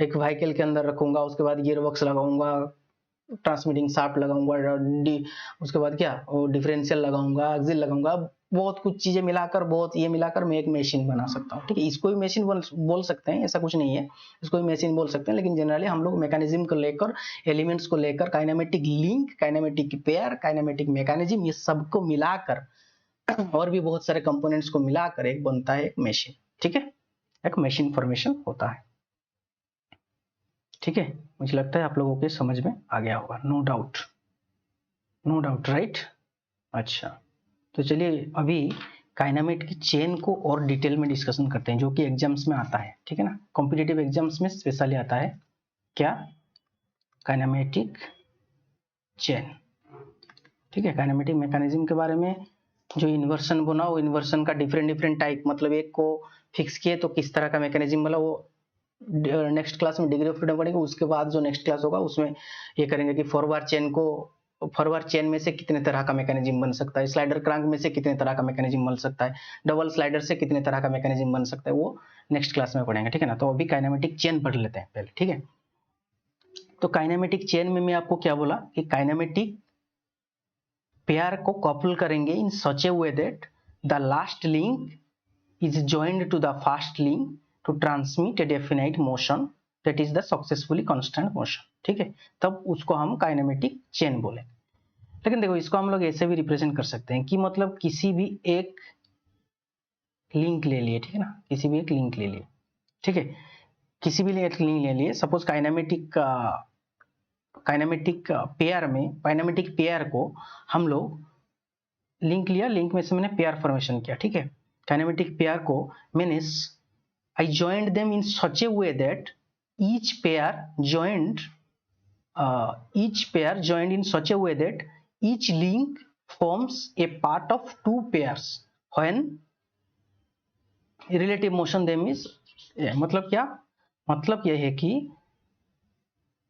Speaker 1: एक व्हीकल के अंदर रखूंगा, उसके बाद गियर बॉक्स लगाऊंगा, ट्रांसमिटिंग शाफ्ट लगाऊंगा, उसके बाद क्या वो डिफरेंशियल लगाऊंगा, एक्सिल लगाऊंगा, बहुत कुछ चीजें मिलाकर, बहुत ये मिलाकर मैं एक मशीन बना सकता हूँ, ठीक है। इसको भी मशीन बोल सकते हैं, ऐसा कुछ नहीं है, इसको भी मशीन बोल सकते हैं, लेकिन जनरली हम लोग मैकेनिज्म को लेकर, एलिमेंट्स को लेकर, kinematic link, kinematic pair, kinematic mechanism, ये सबको मिलाकर और भी बहुत सारे कंपोनेंट्स को मिलाकर एक बनता है एक मशीन, ठीक है, एक मशीन फॉर्मेशन होता है, ठीक है। मुझे लगता है आप लोगों के समझ में आ गया होगा, नो डाउट राइट। अच्छा, तो चलिए अभी काइनेमेट की चेन को और डिटेल में डिस्कशन करते हैं, जो कि एग्जाम्स में आता है, ठीक है ना, कॉम्पिटिटिव एग्जाम्स में स्पेशली आता है क्या, काइनेमेटिक चेन, ठीक है। काइनेमेटिक मैकेनिज्म के बारे में, जो इन्वर्सन बना वो इन्वर्सन का डिफरेंट टाइप, मतलब एक को फिक्स किए तो किस तरह का मैकेनिज्म बना, वो नेक्स्ट क्लास में डिग्री ऑफ फ्रीडम पढ़ेंगे। उसके बाद जो नेक्स्ट क्लास होगा उसमें ये करेंगे कि फॉरवर्ड चेन में से कितने तरह का मैकेनिज्म बन सकता है, स्लाइडर क्रैंक में से कितने तरह का मैकेनिज्म बन सकता है, डबल स्लाइडर से कितने तरह का मैकेनिज्म बन सकता है, वो नेक्स्ट क्लास में पढ़ेंगे, ठीक है ना। तो अभी काइनेमेटिक चेन पढ़ लेते हैं पहले, ठीक है। तो काइनेमेटिक चेन में मैं आपको क्या बोला कि काइनेमेटिक पेयर को कपल करेंगे in such a way that the last link is joined to the first link to transmit a definite motion that is the successfully constant motion, ठीक है। तब उसको हम काइनेमेटिक चेन बोले। लेकिन देखो इसको हम लोग ऐसे भी रिप्रेजेंट कर सकते हैं कि मतलब किसी भी एक लिंक ले लिए, ठीक है ना, किसी भी एक लिंक ले लिए, ठीक है, किसी भी एक लिंक ले लिए, सपोज काइनेमेटिक पेयर को हम लोग लिंक लिया, लिंक में से मैंने पेयर फॉर्मेशन किया, ठीक है। काइनेमेटिक पेयर को मैंने I joined them in such a way that each pair joined in such a way that each link forms a part of two pairs when relative motion them is, मतलब क्या, मतलब यह है कि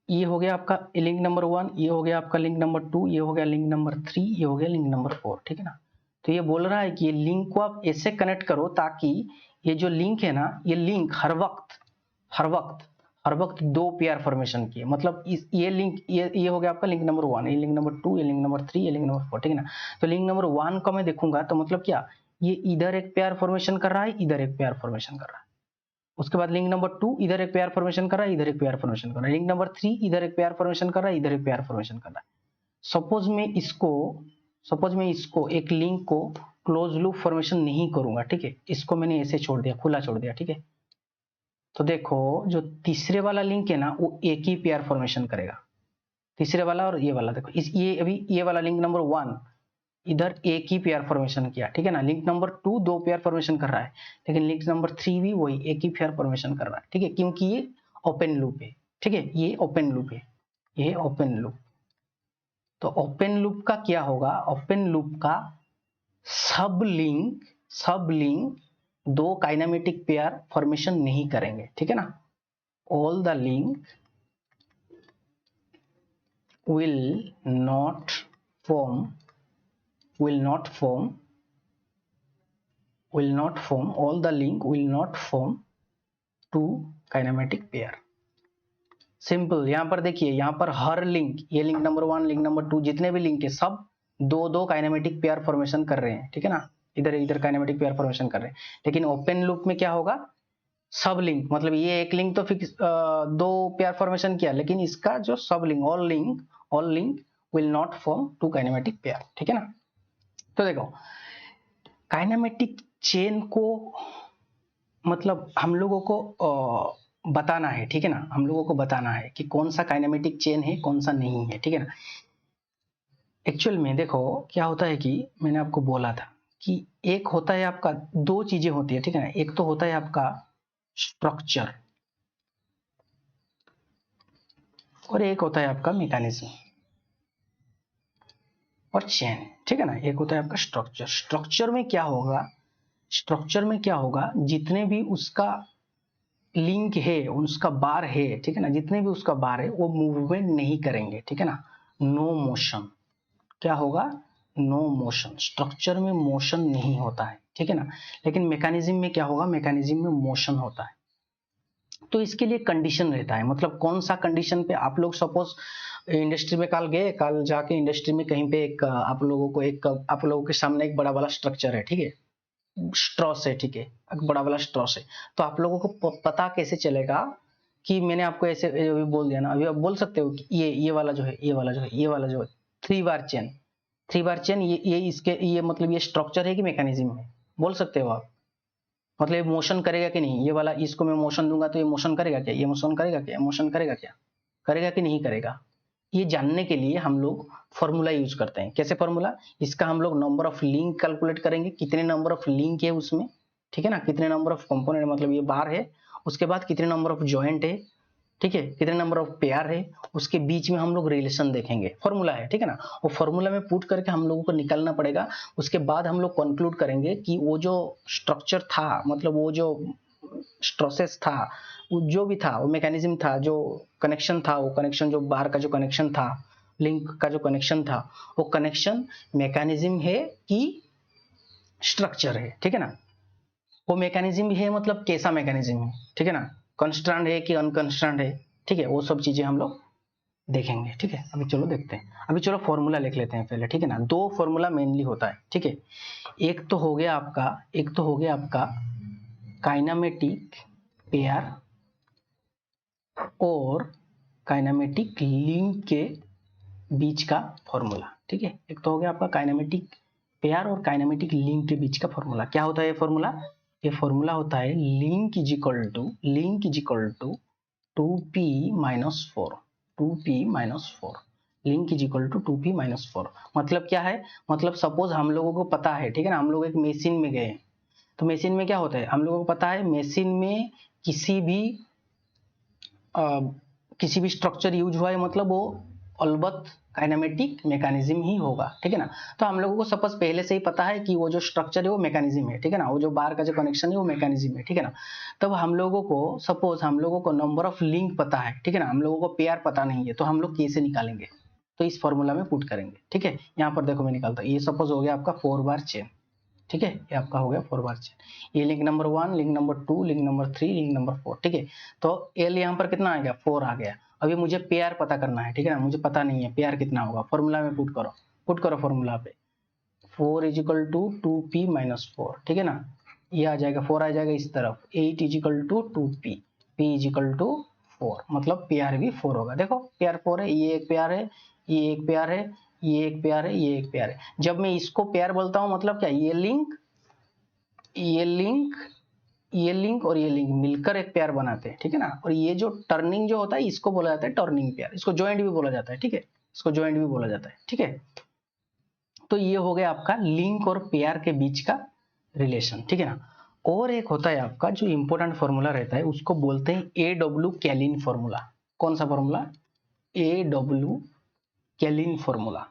Speaker 1: ये हो गया आपका लिंक नंबर 1, ये हो गया आपका लिंक नंबर 2, ये हो गया लिंक नंबर 3, ये हो गया लिंक नंबर 4, ठीक है ना। तो ये बोल रहा है कि ये लिंक को आप ऐसे कनेक्ट करो ताकि ये जो लिंक है ना, ये लिंक हर वक्त दो पेयर फॉर्मेशन की, मतलब ये लिंक, ये हो गया आपका लिंक नंबर 1, ये लिंक नंबर 2, ये लिंक नंबर 3, ये लिंक नंबर 4, ठीक है ना। तो लिंक नंबर 1 का मैं देखूंगा तो मतलब क्या, ये इधर एक पेयर फॉर्मेशन कर रहा है, इधर एक पेयर फॉर्मेशन कर रहा है। उसके बाद लिंक नंबर 2 इधर एक पेयर फॉर्मेशन कर रहा है, इधर एक पेयर फॉर्मेशन कर रहा है। लिंक नंबर 3 इधर एक पेयर फॉर्मेशन कर रहा है, इधर एक पेयर फॉर्मेशन कर रहा है। सपोज मैं इसको एक लिंक को क्लोज लूप फॉर्मेशन नहीं करूंगा, ठीक है, इसको मैंने ऐसे छोड़ दिया, खुला छोड़ दिया, ठीक है। तो देखो जो तीसरे वाला लिंक है ना वो एक ही पेयर फॉर्मेशन करेगा, तीसरे वाला और ये वाला, देखो ये अभी ये वाला लिंक नंबर 1 इधर एक ही पेयर फॉर्मेशन किया, ठीक है ना। लिंक नंबर 2 दो पेयर फॉर्मेशन कर रहा है, लेकिन लिंक नंबर 3 भी वही एक ही पेयर फॉर्मेशन कर रहा है, ठीक है, क्योंकि ये ओपन लूप है, ठीक है, ये ओपन लूप है, ये ओपन लूप। तो ओपन लूप का क्या होगा, ओपन लूप का सब लिंक दो काइनेमेटिक पेयर फॉर्मेशन नहीं करेंगे, ठीक है ना। All the link will not form will not form, all the link will not form two kinematic pair. Simple. यहाँ पर देखिए, यहाँ पर हर लिंक, ये लिंक नंबर 1, लिंक नंबर 2, जितने भी लिंक है सब दो दो काइनेमेटिक पेयर फॉर्मेशन कर रहे हैं, ठीक है ना, इधर इधर काइनेमेटिक पेयर फॉर्मेशन कर रहे हैं। लेकिन ओपन लूप में क्या होगा, सब लिंक, मतलब ये एक लिंक तो फिक्स दो पेयर फॉर्मेशन किया, लेकिन इसका जो सब link, all link will not form two kinematic pair, ठीक है ना। तो देखो काइनेमेटिक चेन को मतलब हम लोगों को बताना है, ठीक है ना, हम लोगों को बताना है कि कौन सा काइनेमेटिक चेन है, कौन सा नहीं है, ठीक है ना। एक्चुअल में देखो क्या होता है कि मैंने आपको बोला था कि एक होता है आपका, दो चीजें होती है, ठीक है ना। एक तो होता है आपका स्ट्रक्चर और एक होता है आपका मैकेनिज्म और चेन, ठीक है ना। एक होता है आपका स्ट्रक्चर। स्ट्रक्चर में क्या होगा, स्ट्रक्चर में क्या होगा, जितने भी उसका लिंक है, उसका बार है, ठीक है ना, जितने भी उसका बार है वो मूवमेंट नहीं करेंगे, ठीक है ना, नो मोशन। क्या होगा, नो मोशन। स्ट्रक्चर में मोशन नहीं होता है, ठीक है ना। लेकिन मैकेनिज्म में क्या होगा, मैकेनिज्म में मोशन होता है। तो इसके लिए कंडीशन रहता है, मतलब कौन सा कंडीशन पे आप लोग सपोज इंडस्ट्री में कल गए, कल जाके इंडस्ट्री में कहीं पे एक आप लोगों के सामने एक बड़ा वाला स्ट्रक्चर है, ठीक है, स्ट्रॉस है, ठीक है, एक बड़ा वाला स्ट्रॉस है। तो आप लोगों को पता कैसे चलेगा कि मैंने आपको ऐसे अभी बोल दिया ना, अभी आप बोल सकते हो कि ये वाला जो है, ये वाला जो है, ये वाला जो है 3 बार चेन, 3 बार चेन, ये इसके ये मतलब ये स्ट्रक्चर है कि मैकेनिज्म है, बोल सकते हो आप। मतलब ये मोशन करेगा कि नहीं, ये वाला, इसको मैं मोशन दूंगा तो ये मोशन करेगा क्या, ये मोशन करेगा क्या, मोशन करेगा क्या, करेगा कि नहीं करेगा। ये जानने के लिए हम लोग फॉर्मूला यूज करते हैं। कैसे फॉर्मूला, इसका हम लोग नंबर ऑफ लिंक कैलकुलेट करेंगे, कितने नंबर ऑफ लिंक है उसमें, ठीक है ना, कितने नंबर ऑफ कंपोनेंट, मतलब ये बार है, उसके बाद कितने नंबर ऑफ जॉइंट है, ठीक है, कितने नंबर ऑफ पेयर है, उसके बीच में हम लोग रिलेशन देखेंगे, फॉर्मूला है, ठीक है ना। वो फॉर्मूला में पुट करके हम लोगों को निकालना पड़ेगा। उसके बाद हम लोग कंक्लूड करेंगे कि वो जो स्ट्रक्चर था, मतलब वो जो प्रोसेस था, वो जो भी था, वो मैकेनिज्म था, जो कनेक्शन था, वो कनेक्शन जो बाहर का जो कनेक्शन था, लिंक का जो कनेक्शन था, वो कनेक्शन मैकेनिज्म है कि स्ट्रक्चर है, ठीक है ना। वो मैकेनिज्म है मतलब कैसा मैकेनिज्म है, ठीक है ना, कॉन्स्टेंट है कि अनकॉन्स्टेंट है, ठीक है, वो सब चीजें हम लोग देखेंगे, ठीक है। अभी चलो देखते हैं, अभी चलो फॉर्मूला लिख लेते हैं पहले, ठीक है ना। दो फॉर्मूला मेनली होता है, ठीक है। एक तो हो गया आपका काइनेमेटिक पेयर और काइनेमेटिक लिंक के बीच का फॉर्मूला, ठीक है। एक तो हो गया आपका काइनेमेटिक पेयर और काइनेमेटिक लिंक के बीच का फॉर्मूला। क्या होता है ये फॉर्मूला, ये फॉर्मूला होता है link is equal to 2p-4, 2p-4, link is equal to 2p-4। मतलब क्या है, मतलब सपोज हम लोगों को पता है, ठीक है ना, हम लोग एक मशीन में गए, तो मशीन में क्या होता है, हम लोगों को पता है मशीन में किसी भी स्ट्रक्चर यूज हुआ है, मतलब वो अलबत्त काइनेमेटिक मैकेनिज्म ही होगा, ठीक है ना। तो हम लोगों को सपोज पहले से ही पता है कि वो जो स्ट्रक्चर है वो मैकेनिज्म है, ठीक है ना, वो जो बाहर का जो कनेक्शन है वो मैकेनिज्म है, ठीक है ना। तब हम लोगों को सपोज हम लोगों को नंबर ऑफ लिंक पता है, ठीक है ना, हम लोगों को पेयर पता नहीं है, तो हम लोग कैसे निकालेंगे, तो इस फॉर्मूला में पुट करेंगे, ठीक है। यहाँ पर देखो मैं निकालता हूँ, ये सपोज हो गया आपका 4 बार चेन, ठीक है, ये आपका हो गया 4 बार चेन। ये link number 1, link number 2, link number 3, link number 4, ठीक है। तो एल यहाँ पर कितना आ गया, 4 आ गया। अभी मुझे पेयर पता करना है, ठीक है ना, मुझे पता नहीं है पेयर कितना होगा, फॉर्मूला में पुट करो फॉर्मूला पे, 4 इज इक्वल टू 2p-4, ठीक है ना। ये आ जाएगा 4 आ जाएगा इस तरफ, 8 is equal to 2p, p is equal to 4, मतलब पेयर भी 4 होगा। देखो पेयर 4 है, ये एक पेयर है, ये एक पेयर है, ये एक पेयर है, ये एक पेयर है। जब मैं इसको पेयर बोलता हूं मतलब क्या, ये लिंक और ये लिंक मिलकर एक पेयर बनाते हैं, ठीक है ना। और ये जो टर्निंग जो होता है इसको बोला जाता है टर्निंग पेयर, इसको जॉइंट भी बोला जाता है, ठीक है, इसको जॉइंट भी बोला जाता है, ठीक है। तो ये हो गया आपका लिंक और पेयर के बीच का रिलेशन, ठीक है ना। और एक होता है आपका जो इंपॉर्टेंट फॉर्मूला रहता है, उसको बोलते हैं AW कैलिन फॉर्मूला। कौन सा formula, AW Kaelin formula,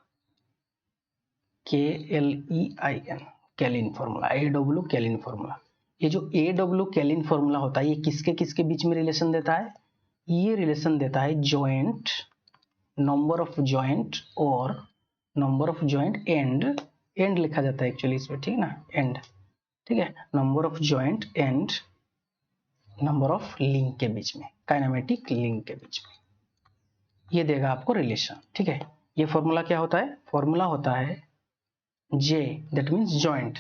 Speaker 1: KLEIN, Kaelin formula, AW Kaelin formula. ये जो AW कैलिन फॉर्मूला होता है, ये किसके किसके बीच में रिलेशन देता है, ये रिलेशन देता है जॉइंट, नंबर ऑफ जॉइंट और नंबर ऑफ जॉइंट एंड लिखा जाता है एक्चुअली इसमें, ठीक है ना, एंड ठीक है, number of joint and number of link के बीच में, काइनेमेटिक लिंक के बीच में, ये देगा आपको रिलेशन। ठीक है, ये फॉर्मूला क्या होता है? फॉर्मूला होता है J, that means joint,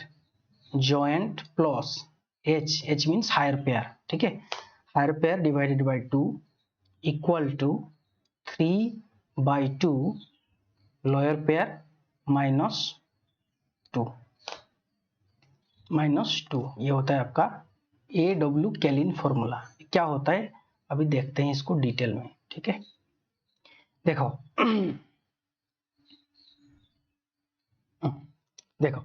Speaker 1: joint plus H, H means higher pair. ठीक है, higher pair divided by 2 equal to 3/2 lower pair minus 2, ये होता है आपका AW कैलिन फॉर्मूला। क्या होता है अभी देखते हैं इसको डिटेल में। ठीक है, देखो देखो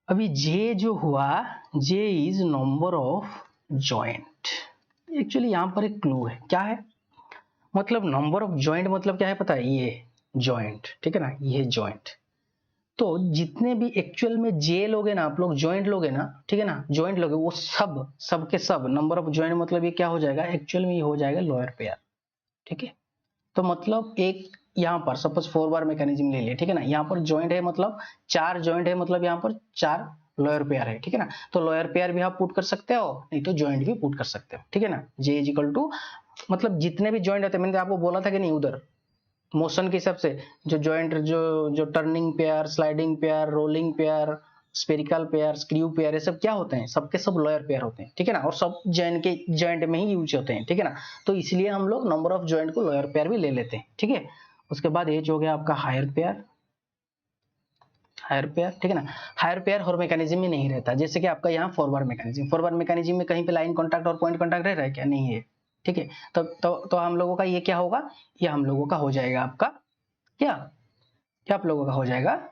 Speaker 1: अभी J जो हुआ, J is number of joint. Actually यहां पर एक क्लू है, क्या है? मतलब नंबर ऑफ जॉइंट मतलब क्या है पता है? ये जॉइंट, ठीक है ना, ये जॉइंट। तो जितने भी एक्चुअल में जे लोगे ना आप लोग, जॉइंट लोगे ना, ठीक है ना, जॉइंट लोगे, वो सब के सब नंबर ऑफ जॉइंट, मतलब ये क्या हो जाएगा एक्चुअल में? ये हो जाएगा लोअर पेयर। ठीक है, तो मतलब एक यहाँ पर सपोज 4 बार मैकेनिज्म ले लिया, ठीक है ना, यहाँ पर जॉइंट है मतलब 4 जॉइंट है, मतलब यहाँ पर 4 लोअर पेयर है। ठीक है ना, तो लोअर पेयर भी आप पुट कर सकते हो, नहीं तो जॉइंट भी पुट कर सकते हो। ठीक है ना, जे इज इक्वल टू, मतलब जितने भी जॉइंट होते हैं, मैंने आपको बोला था कि नहीं उधर मोशन के हिसाब से, जो जॉइंट, जो turning pair, sliding pair, rolling pair, spherical pair, screw pair, ये सब क्या होते हैं? सबके सब लोअर पेयर होते हैं। ठीक है ना, और सब जॉइंट में ही यूज होते हैं। ठीक है ना, तो इसलिए हम लोग नंबर ऑफ जॉइंट को लोअर पेयर भी ले लेते हैं। ठीक है, उसके बाद एच हो गया आपका हायर पेयर, ठीक है ना। हायर पेयर हर मैकेनिज्म में नहीं रहता, जैसे कि आपका यहाँ फॉरवर्ड मैकेनिज्म में कहीं पे लाइन कॉन्टैक्ट और पॉइंट कॉन्टैक्ट रह रहा है क्या? नहीं है। ठीक है, तो हम लोगों का ये क्या होगा? ये हम लोगों का हो जाएगा आपका क्या क्या आप लोगों का हो जाएगा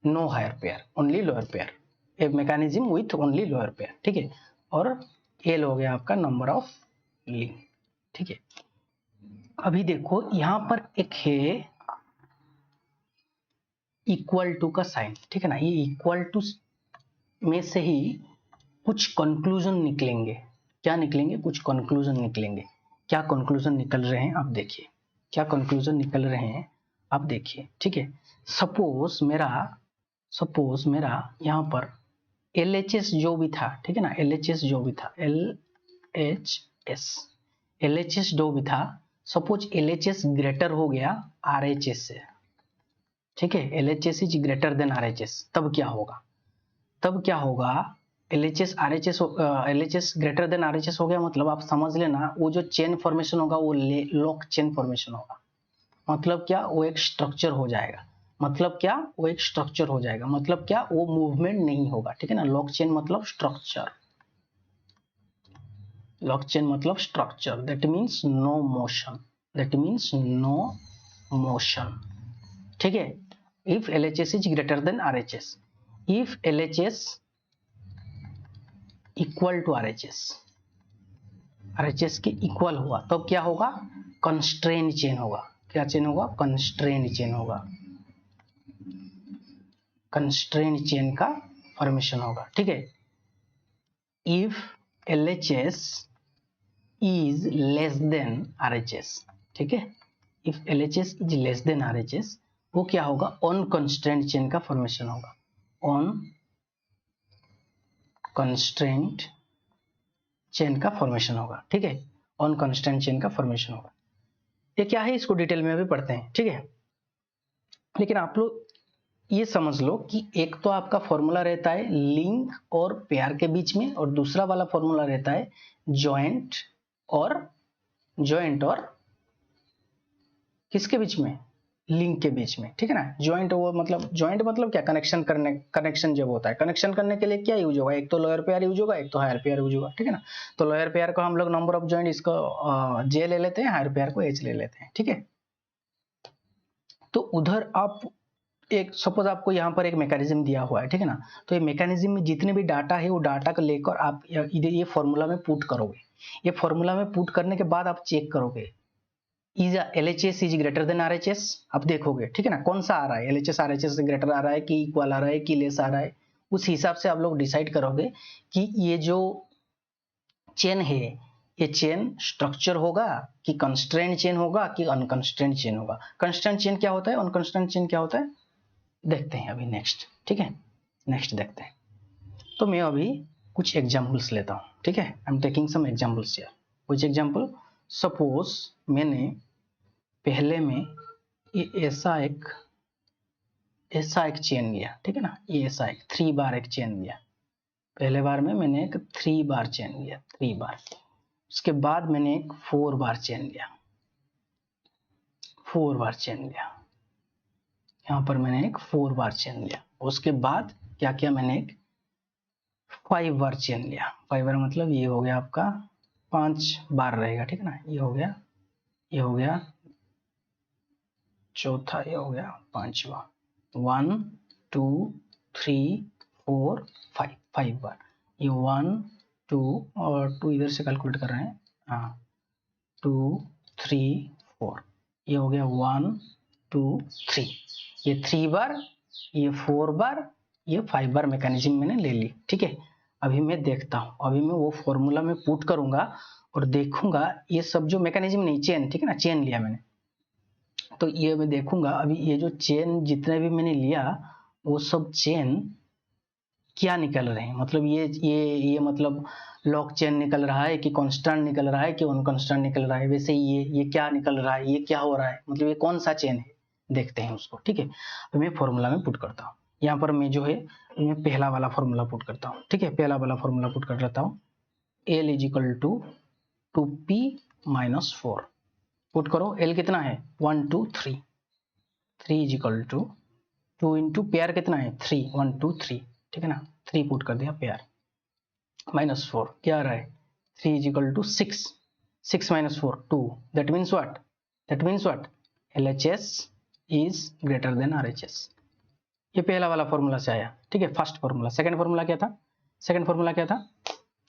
Speaker 1: no higher pair, only lower pair, a mechanism with only lower pair. ठीक है, और एल हो गया आपका नंबर ऑफ लिंक। ठीक है, अभी देखो यहां पर एक है इक्वल टू का साइन। ठीक है ना, ये इक्वल टू में से ही कुछ कंक्लूजन निकलेंगे। क्या निकलेंगे? कुछ कंक्लूजन निकलेंगे। क्या कंक्लूजन निकल रहे हैं आप देखिए, क्या कंक्लूजन निकल रहे हैं आप देखिए। ठीक है, सपोज मेरा यहाँ पर LHS जो भी था, ठीक है ना, LHS जो भी था, LHS जो भी था, सपोज LHS ग्रेटर हो गया RHS से। ठीक है, LHS is greater than RHS, तब क्या होगा? LHS ग्रेटर देन RHS हो गया, मतलब आप समझ लेना वो जो चेन फॉर्मेशन होगा वो लॉक चेन फॉर्मेशन होगा। मतलब क्या? वो एक स्ट्रक्चर हो जाएगा। मतलब क्या? वो एक स्ट्रक्चर हो जाएगा। मतलब क्या? वो मूवमेंट नहीं होगा। ठीक है ना, लॉक चेन मतलब स्ट्रक्चर, लॉक चेन मतलब structure, that means no motion, ठीक है। If LHS is greater than RHS, if LHS equal to RHS के इक्वल हुआ तब क्या होगा? कंस्ट्रेन चेन होगा। क्या चेन होगा? कंस्ट्रेन चेन होगा, कंस्ट्रेन चेन का फॉर्मेशन होगा। ठीक है, if LHS is less than RHS, ठीक है, if LHS is less than RHS, वो क्या होगा? ऑन कंस्ट्रेंट चेन का फॉर्मेशन होगा, ऑन कंस्ट्रेंट चेन का फॉर्मेशन होगा। ठीक है, ऑन कंस्ट्रेंट चेन का फॉर्मेशन होगा। ये क्या है इसको डिटेल में अभी पढ़ते हैं। ठीक है, लेकिन आप लोग ये समझ लो कि एक तो आपका फॉर्मूला रहता है लिंक और पेयर के बीच में, और दूसरा वाला फॉर्मूला रहता है जॉइंट और किसके बीच में? लिंक के बीच में। ठीक है ना, जॉइंट मतलब क्या? कनेक्शन जब होता है, कनेक्शन करने के लिए क्या यूज होगा? एक तो लोअर पेयर यूज होगा, एक तो हायर पेयर यूज होगा। ठीक है ना, तो लोअर पेयर को हम लोग नंबर ऑफ जॉइंट इसको जे ले लेते हैं, हायर पेयर को एच ले लेते हैं। ठीक है, तो उधर आप एक सपोज आपको यहाँ पर एक मैकेनिज्म दिया हुआ है, ठीक है ना, तो ये मैकेनिज्म में जितने भी डाटा है वो डाटा को लेकर आप ये फॉर्मूला में पुट करोगे। ये फॉर्मूला में पुट करने के बाद आप चेक करोगे is LHS is greater than RHS, आप देखोगे। ठीक है ना, कौन सा आ रहा है? LHS RHS से ग्रेटर आ रहा है कि इक्वल आ रहा है कि लेस आ रहा है? उस हिसाब से आप लोग डिसाइड करोगे कि ये जो चेन है ये चेन स्ट्रक्चर होगा कि कंस्ट्रेंट चेन होगा कि अनकंस्ट्रेंट चेन होगा। कंस्ट्रेंट चेन क्या होता है, अनकंस्ट्रेंट चेन क्या होता है, देखते हैं अभी नेक्स्ट। ठीक है, नेक्स्ट देखते हैं। तो मैं अभी कुछ एग्जाम्पल्स लेता हूँ, ठीक है। I am taking some examples here. कुछ एग्जाम्पल, सपोज मैंने पहले में ये ऐसा एक चेन लिया, ठीक है ना, ये ऐसा एक 3 बार एक चेन लिया। पहले बार में मैंने एक 3 बार चेन लिया, 3 बार। उसके बाद मैंने एक 4 बार चेन लिया, 4 बार चेन लिया। यहाँ पर मैंने एक 4 बार चेन लिया। उसके बाद क्या किया, मैंने एक 5 बार चेन लिया। 5 बार मतलब ये हो गया आपका 5 बार रहेगा, ठीक है ना। ये हो गया, ये हो गया चौथा, ये हो गया पांचवा। 1 2 3 4 5, 5 बार। ये 1 2 और 2 इधर से कैलकुलेट कर रहे हैं, हाँ 2 3 4, ये हो गया 1 2 3। ये 3 बार, ये 4 बार, ये 5 बार मैकेनिज्म मैंने ले ली, ठीक है। अभी मैं देखता हूँ, अभी मैं वो फॉर्मूला में पुट करूंगा और देखूंगा ये सब जो मैकेनिज्म नहीं, चेन, ठीक है ना, चेन लिया मैंने, तो ये मैं देखूंगा अभी ये जो चेन जितने भी मैंने लिया वो सब चेन क्या निकल रहे हैं। मतलब ये मतलब लॉक चेन निकल रहा है कि कांस्टेंट निकल रहा है कि अनकांस्टेंट निकल रहा है। वैसे ये क्या निकल रहा है, ये क्या हो रहा है, मतलब ये कौन सा चेन है, देखते हैं उसको, ठीक है। तो मैं फॉर्मूला में पुट करता हूँ। यहाँ पर मैं जो है मैं पहला वाला फॉर्मूला पुट करता हूँ, ठीक है। पहला वाला फॉर्मूला पुट कर लेता हूँ, L is equal to 2p minus 4। Put करो, L कितना है 1 2 3, 3 इजिकल टू 2 इंटू पेयर कितना है 3, 1 2 3, ठीक है ना। 3 पुट कर दिया पेयर, माइनस 4 क्या आ रहा है 3 is equal to 6, 6 minus 4 2, that means what, that means what, LHS is greater than RHS। ये पहला वाला फॉर्मूला से आया, ठीक है, फर्स्ट फॉर्मूला। सेकंड फॉर्मूला क्या था, सेकंड फॉर्मूला क्या था,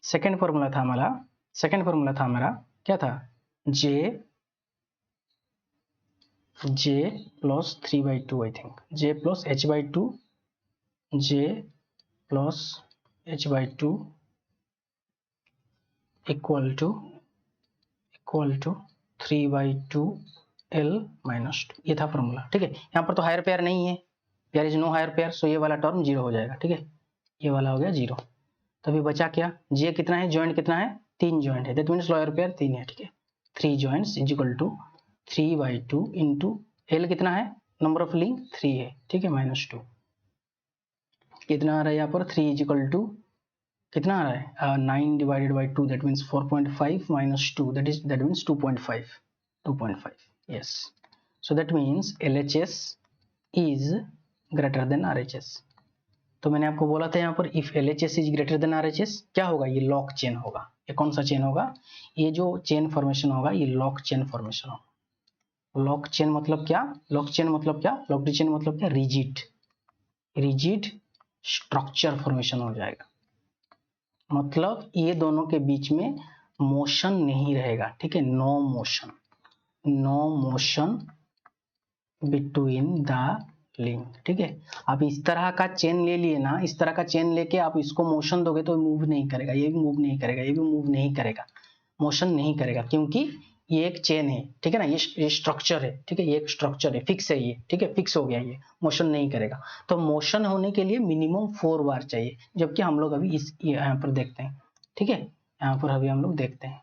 Speaker 1: सेकंड फॉर्मूला था हमारा, सेकंड फॉर्मूला था हमारा क्या था, J plus 3/2, I think J plus H/2, J plus H/2 equal to 3/2 L minus 2। ये था फॉर्मूला, ठीक है। यहाँ पर तो हायर पेयर नहीं है, pair is no higher pair, so ये वाला टर्म जीरो हो जाएगा, ठीक है। ये वाला हो गया जीरो। तभी बचा क्या, J कितना है, जॉइंट कितना है 3 जॉइंट है, दैट मीन्स लोअर पेयर 3 है, ठीक है। 3 joints is equal to 3/2 into L कितना है, नंबर ऑफ लिंक 3 है, ठीक है, माइनस 2। कितना आ रहा है यहाँ पर 3 इज इक्वल टू कितना आ रहा है 9 divided by 2, that means 4.5 minus 2, that means 2.5, yes. So that means LHS is greater than RHS। तो मैंने आपको बोला था यहाँ पर if LHS is greater than RHS क्या होगा, ये लॉक चेन होगा। ये कौन सा चेन होगा, ये जो चेन फॉर्मेशन होगा ये लॉक चेन फॉर्मेशन होगा। लॉक चेन मतलब क्या, लॉक चेन मतलब क्या, लॉक चेन मतलब क्या, रिजिड स्ट्रक्चर फॉर्मेशन हो जाएगा। मतलब ये दोनों के बीच में मोशन नहीं रहेगा, ठीक है, no motion between the link, ठीक है। आप इस तरह का चेन ले लिए ना, इस तरह का चेन लेके आप इसको मोशन दोगे तो मूव नहीं करेगा, ये भी मूव नहीं करेगा, ये भी मूव नहीं करेगा, मोशन नहीं करेगा, क्योंकि ये एक चेन है, ठीक है ना, ये स्ट्रक्चर है, ठीक है, ये एक स्ट्रक्चर है, फिक्स है ये, ठीक है, फिक्स हो गया, ये मोशन नहीं करेगा। तो मोशन होने के लिए मिनिमम 4 बार चाहिए, जबकि हम लोग अभी इस यहाँ पर देखते हैं, ठीक है, यहाँ पर अभी हम लोग देखते हैं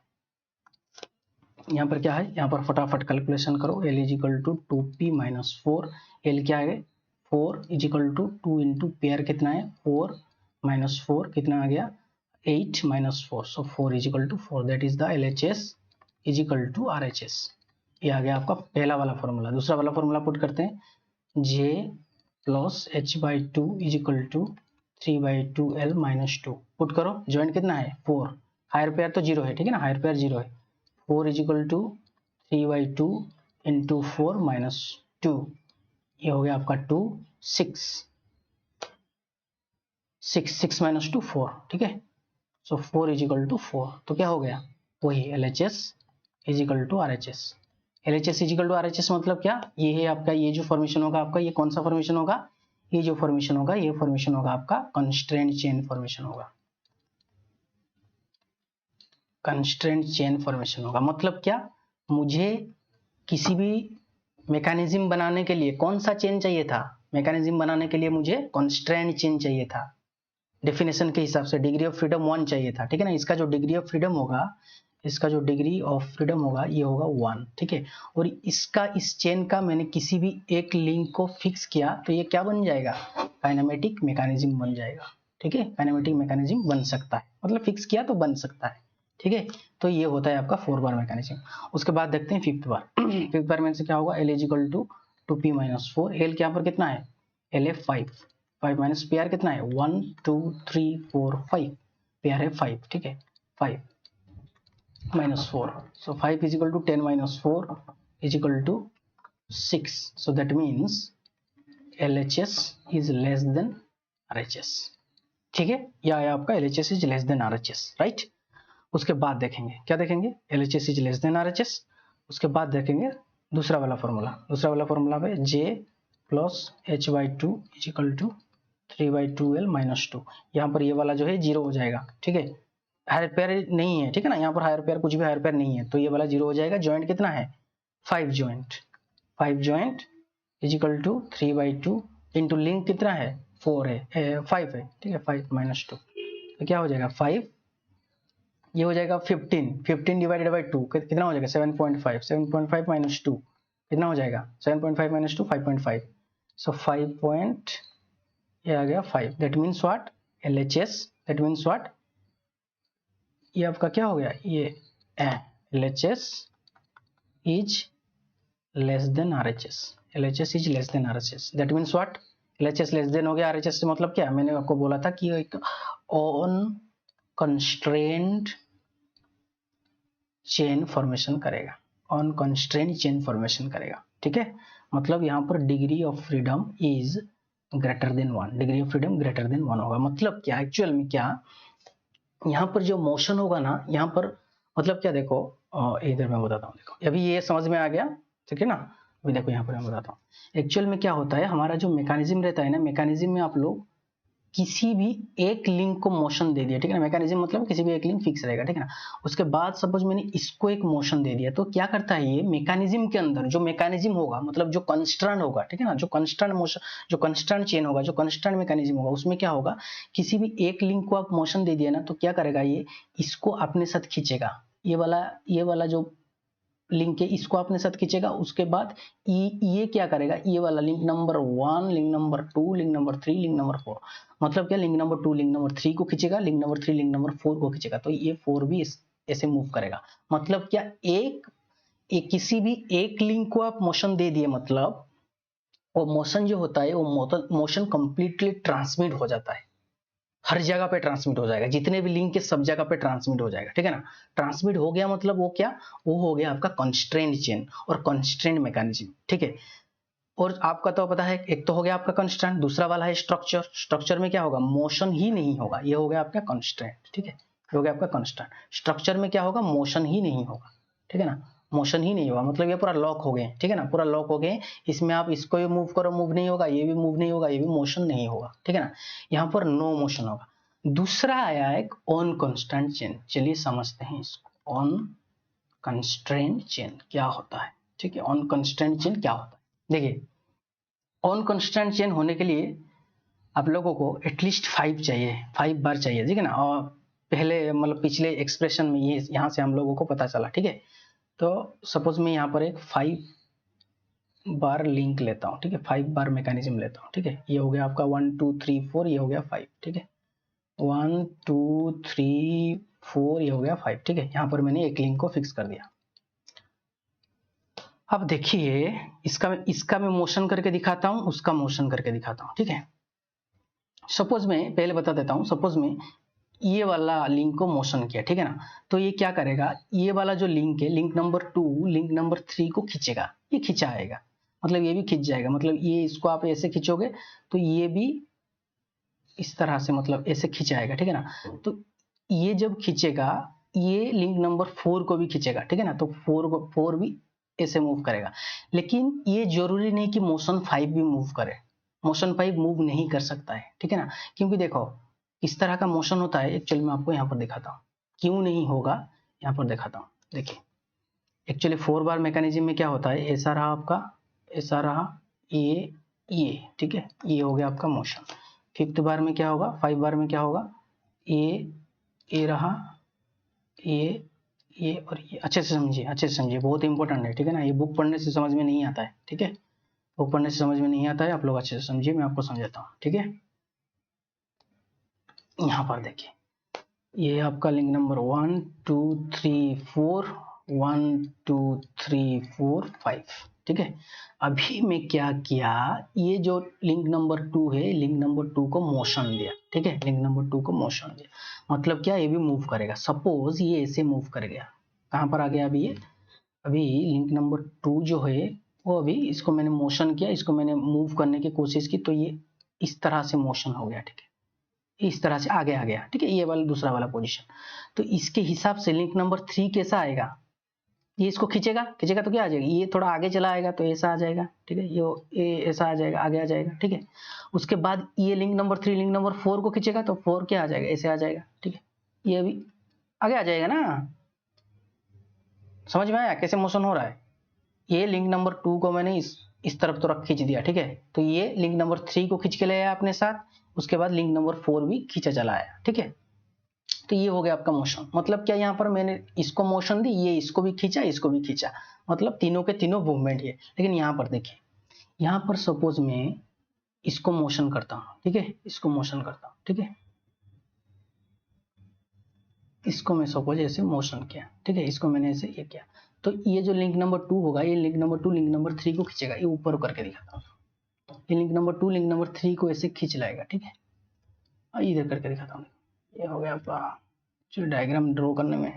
Speaker 1: यहाँ पर क्या है, यहाँ पर फटाफट कैलकुलेशन करो। L is equal to 2p minus 4, L क्या है 4 is equal to 2 into pair कितना है 4 माइनस 4 कितना आ गया 8 minus 4, so 4 is equal to 4, that is the LHS is equal to RHS। ये आ गया आपका पहला वाला फॉर्मूला। दूसरा वाला फॉर्मूला पुट करते हैं, J plus H/2 is equal to 3/2 L minus 2। Put करो, ज्वाइंट कितना है 4, हायर पेयर तो जीरो है, ठीक है ना, हायर पेयर जीरो है। 4 is equal to 3/2 into 4 minus 2, ये हो गया आपका 2 6 माइनस 2 4, ठीक है। सो 4 इज इक्वल टू 4, तो क्या हो गया वही LHS is equal to RHS। LHS is equal to RHS मतलब क्या, ये है आपका, ये जो फॉर्मेशन होगा आपका, ये कौन सा फॉर्मेशन होगा, ये जो फॉर्मेशन होगा ये फॉर्मेशन होगा आपका कंस्ट्रेंट चेन फॉर्मेशन होगा, कंस्ट्रेंट चेन फॉर्मेशन होगा। मतलब क्या, मुझे किसी भी मैकेनिज्म बनाने के लिए कौन सा चेन चाहिए था, मैकेनिज्म बनाने के लिए मुझे कंस्ट्रेंट चेन चाहिए था, डेफिनेशन के हिसाब से डिग्री ऑफ फ्रीडम 1 चाहिए था, ठीक है ना। इसका जो डिग्री ऑफ फ्रीडम होगा, इसका जो डिग्री ऑफ फ्रीडम होगा ये होगा 1, ठीक है। और इसका, इस चेन का मैंने किसी भी एक लिंक को फिक्स किया तो ये क्या बन जाएगा, काइनेमेटिक मैकेनिज्म बन जाएगा, ठीक है। काइनेमेटिक मैकेनिज्म बन सकता है, मतलब फिक्स किया तो बन सकता है, ठीक है। तो ये होता है आपका 4 बार मैकेनिज्म। उसके बाद देखते हैं 5th बार। 5th बार में से क्या होगा, L is equal to 2p-4। L यहाँ पर कितना है, L है 5, 5 माइनस PR कितना है 1 2 3 4 5, PR है 5, ठीक है। 5 minus 4, so 5 is equal to 10 minus 4 is equal to 6, so that means LHS is less than RHS, ठीक है। यह है आपका LHS is less than RHS, right. उसके बाद देखेंगे, क्या देखेंगे, LHS is less than RHS। उसके बाद देखेंगे दूसरा वाला फॉर्मूला। दूसरा वाला फॉर्मूला पे J plus H/2 is equal to 3/2L minus 2। यहाँ पर ये वाला जो है 0 हो जाएगा, ठीक है। हायर पेयर नहीं है, ठीक है ना, यहाँ पर हायर पेयर, कुछ भी हायर पेयर नहीं है, तो ये वाला 0 हो जाएगा। जॉइंट कितना है 5 joint, 5 joint is equal to 3/2 into link कितना है 4 है 5 है, ठीक है। 5 माइनस 2 तो क्या हो जाएगा 5, ये हो जाएगा 15 डिवाइडेड बाई 2 कितना हो जाएगा 7.5, 7.5 माइनस 2 कितना हो जाएगा 7.5 माइनस 2 5.5, सो 5 पॉइंट ये आ गया 5। That means what, LHS, that means what, ये आपका क्या हो गया, ये LHS is less than RHS, LHS is less than RHS, that means what, LHS less than हो गया RHS से मतलब क्या, मैंने आपको बोला था कि एक ऑन कंस्ट्रेंट चेन फॉर्मेशन करेगा, ऑन कंस्ट्रेंट चेन फॉर्मेशन करेगा, ठीक है। मतलब यहाँ पर degree of freedom is greater then 1, degree of freedom greater than 1 होगा। मतलब क्या, एक्चुअल में क्या, यहाँ पर जो मोशन होगा ना, यहाँ पर मतलब क्या, देखो इधर मैं बताता हूँ, देखो अभी ये समझ में आ गया, ठीक है ना। अभी देखो यहाँ पर मैं बताता हूँ एक्चुअल में क्या होता है, हमारा जो मैकेनिज्म रहता है ना, मैकेनिज्म में आप लोग किसी भी एक लिंक को मोशन दे दिया, ठीक है ना। मैकेनिज्म मतलब किसी भी एक लिंक फिक्स रहेगा, ठीक है ना। उसके बाद सपोज मैंने इसको एक मोशन दे दिया, तो क्या करता है ये मैकेनिज्म के अंदर जो मैकेनिज्म होगा, मतलब जो कंस्ट्रेंट होगा, ठीक है ना, जो कंस्ट्रेंट मोशन, जो कंस्ट्रेंट चेन होगा, जो कंस्ट्रेंट मैकेनिज्म होगा, उसमें क्या होगा, किसी भी एक लिंक को आप मोशन दे दिया ना, तो क्या करेगा ये, इसको अपने साथ खींचेगा, ये वाला जो लिंक है इसको अपने साथ खींचेगा। उसके बाद ये क्या करेगा, ये वाला link number 1, link number 2, link number 3, link number 4, मतलब क्या, लिंक नंबर 2 लिंक नंबर 3 को खींचेगा, लिंक नंबर 3 लिंक नंबर 4 को खींचेगा, तो ये 4 भी ऐसे मूव करेगा। मतलब क्या, एक किसी भी एक लिंक को आप मोशन दे दिए, मतलब वो मोशन जो होता है वो मोशन कंप्लीटली ट्रांसमिट हो जाता है, हर जगह पे ट्रांसमिट हो जाएगा, जितने भी लिंक है सब जगह पे ट्रांसमिट हो जाएगा, ठीक है ना। ट्रांसमिट हो गया मतलब वो क्या, वो हो गया आपका कंस्ट्रेंट चेन और कंस्ट्रेंट मैकेनिज्म, ठीक है। और आपका तो पता है, एक तो हो गया आपका कंस्ट्रेंट, दूसरा वाला है स्ट्रक्चर। स्ट्रक्चर में क्या होगा, मोशन ही नहीं होगा, ये हो गया आपका कंस्ट्रेंट, ठीक है, ये हो गया आपका कंस्ट्रेंट। स्ट्रक्चर में क्या होगा, मोशन ही नहीं होगा, ठीक है ना, मोशन ही नहीं होगा, मतलब ये पूरा लॉक हो गए, ठीक है ना, पूरा लॉक हो गए। इसमें आप इसको भी मूव करो, मूव नहीं होगा, ये भी मूव नहीं होगा, ये भी मोशन नहीं होगा, ठीक है ना। यहाँ पर नो मोशन होगा। दूसरा आया एक ऑन कंस्ट्रेंट चेन, चलिए समझते हैं इसको। ऑन कंस्ट्रेंट चेन क्या होता है, ठीक है, ऑन कंस्ट्रेंट चेन क्या होता है। देखिए, ऑन कंस्ट्रेंट चेन होने के लिए आप लोगों को एटलीस्ट 5 चाहिए, 5 बार चाहिए, ठीक है ना। और पहले मतलब पिछले एक्सप्रेशन में ये यहाँ से हम लोगों को पता चला, ठीक है। तो सपोज मैं यहाँ पर एक 5 बार लिंक लेता हूँ, ठीक है, 5 बार मैकेनिज्म लेता हूँ, ठीक है। ये हो गया आपका 1 2 3 4, ये हो गया 5, ठीक है, 1 2 3 4, ये हो गया 5, ठीक है। यहाँ पर मैंने एक लिंक को फिक्स कर दिया। अब देखिए, इसका मैं मोशन करके दिखाता हूँ, उसका मोशन करके दिखाता हूँ, ठीक है। सपोज मैं पहले बता देता हूँ, सपोज मैं ये वाला लिंक को मोशन किया, ठीक है ना, तो ये क्या करेगा, ये वाला जो लिंक है, लिंक नंबर 2 लिंक नंबर 3 को खींचेगा, ये खींचा आएगा, मतलब ये भी खींच जाएगा, मतलब ये इसको आप ऐसे खींचोगे तो ये भी इस तरह से मतलब ऐसे खींचाएगा, ठीक है ना। तो ये जब खींचेगा, ये लिंक नंबर 4 को भी खींचेगा, ठीक है ना, तो 4 भी ऐसे मूव करेगा। लेकिन ये जरूरी नहीं कि मोशन 5 भी मूव करे, मोशन 5 मूव नहीं कर सकता है, ठीक है ना। क्योंकि देखो इस तरह का मोशन होता है, एक्चुअली मैं आपको यहाँ पर दिखाता हूँ क्यों नहीं होगा, यहाँ पर दिखाता हूँ। देखिए, एक्चुअली 4 बार मैकेनिज्म में क्या होता है, ऐसा रहा आपका, ऐसा रहा, ये ठीक है, ये हो गया आपका मोशन। 5th बार में क्या होगा, 5 बार में क्या होगा, ए रहा, ये और ये। अच्छे से समझिए, बहुत इंपॉर्टेंट है, ठीक है ना। ये बुक पढ़ने से समझ में नहीं आता है, ठीक है, बुक पढ़ने से समझ में नहीं आता है, आप लोग अच्छे से समझिए, मैं आपको समझाता हूँ, ठीक है। यहाँ पर देखिए, ये आपका लिंक नंबर 1 2 3 4, 1 2 3 4 5, ठीक है। अभी मैं क्या किया, ये जो लिंक नंबर 2 है, लिंक नंबर 2 को मोशन दिया, ठीक है, लिंक नंबर 2 को मोशन दिया, मतलब क्या, ये भी मूव करेगा। सपोज ये ऐसे मूव कर गया, कहाँ पर आ गया अभी ये, अभी लिंक नंबर 2 जो है वो, अभी इसको मैंने मोशन किया, इसको मैंने मूव करने की कोशिश की, तो ये इस तरह से मोशन हो गया, ठीक है, इस तरह से आगे आ गया, ठीक है, ये वाला दूसरा वाला पोजीशन। तो इसके हिसाब से लिंक नंबर 3 कैसा आएगा, ये इसको खींचेगा तो क्या आ जाएगा, ये थोड़ा आगे चला आएगा तो ऐसा आ जाएगा, ठीक है, ये ऐसा आ जाएगा, आगे आ जाएगा, ठीक है। उसके बाद ये लिंक नंबर 3 लिंक नंबर 4 को खींचेगा तो 4 क्या आ जाएगा, ऐसे आ जाएगा, ठीक है, ये अभी आगे आ जाएगा ना। समझ में आया कैसे मोशन हो रहा है। ये लिंक नंबर 2 को मैंने इस तरफ तो खींच दिया, ठीक है, तो ये लिंक नंबर 3 को खींच के ले आया अपने साथ, उसके बाद लिंक नंबर 4 भी खींचा चला आया, ठीक है। तो ये हो गया आपका मोशन। मतलब क्या, यहाँ पर मैंने इसको मोशन दी, ये इसको भी खींचा, इसको भी खींचा, मतलब तीनों के तीनों मूवमेंट है। लेकिन यहाँ पर देखिए, यहाँ पर सपोज मैं इसको मोशन करता हूँ, ठीक है, इसको मोशन करता हूँ, ठीक है, इसको मैं सपोज ऐसे मोशन किया, ठीक है, इसको मैंने ऐसे ये किया, तो ये जो लिंक नंबर 2 होगा, ये लिंक नंबर 2 लिंक नंबर 3 को खींचेगा। ये ऊपर करके दिखाता हूँ, ये लिंक नंबर 2 लिंक नंबर 3 को ऐसे खींच लाएगा, ठीक है, और इधर करके दिखाता हूँ। ये हो गया आपका, जो डायग्राम ड्रॉ करने में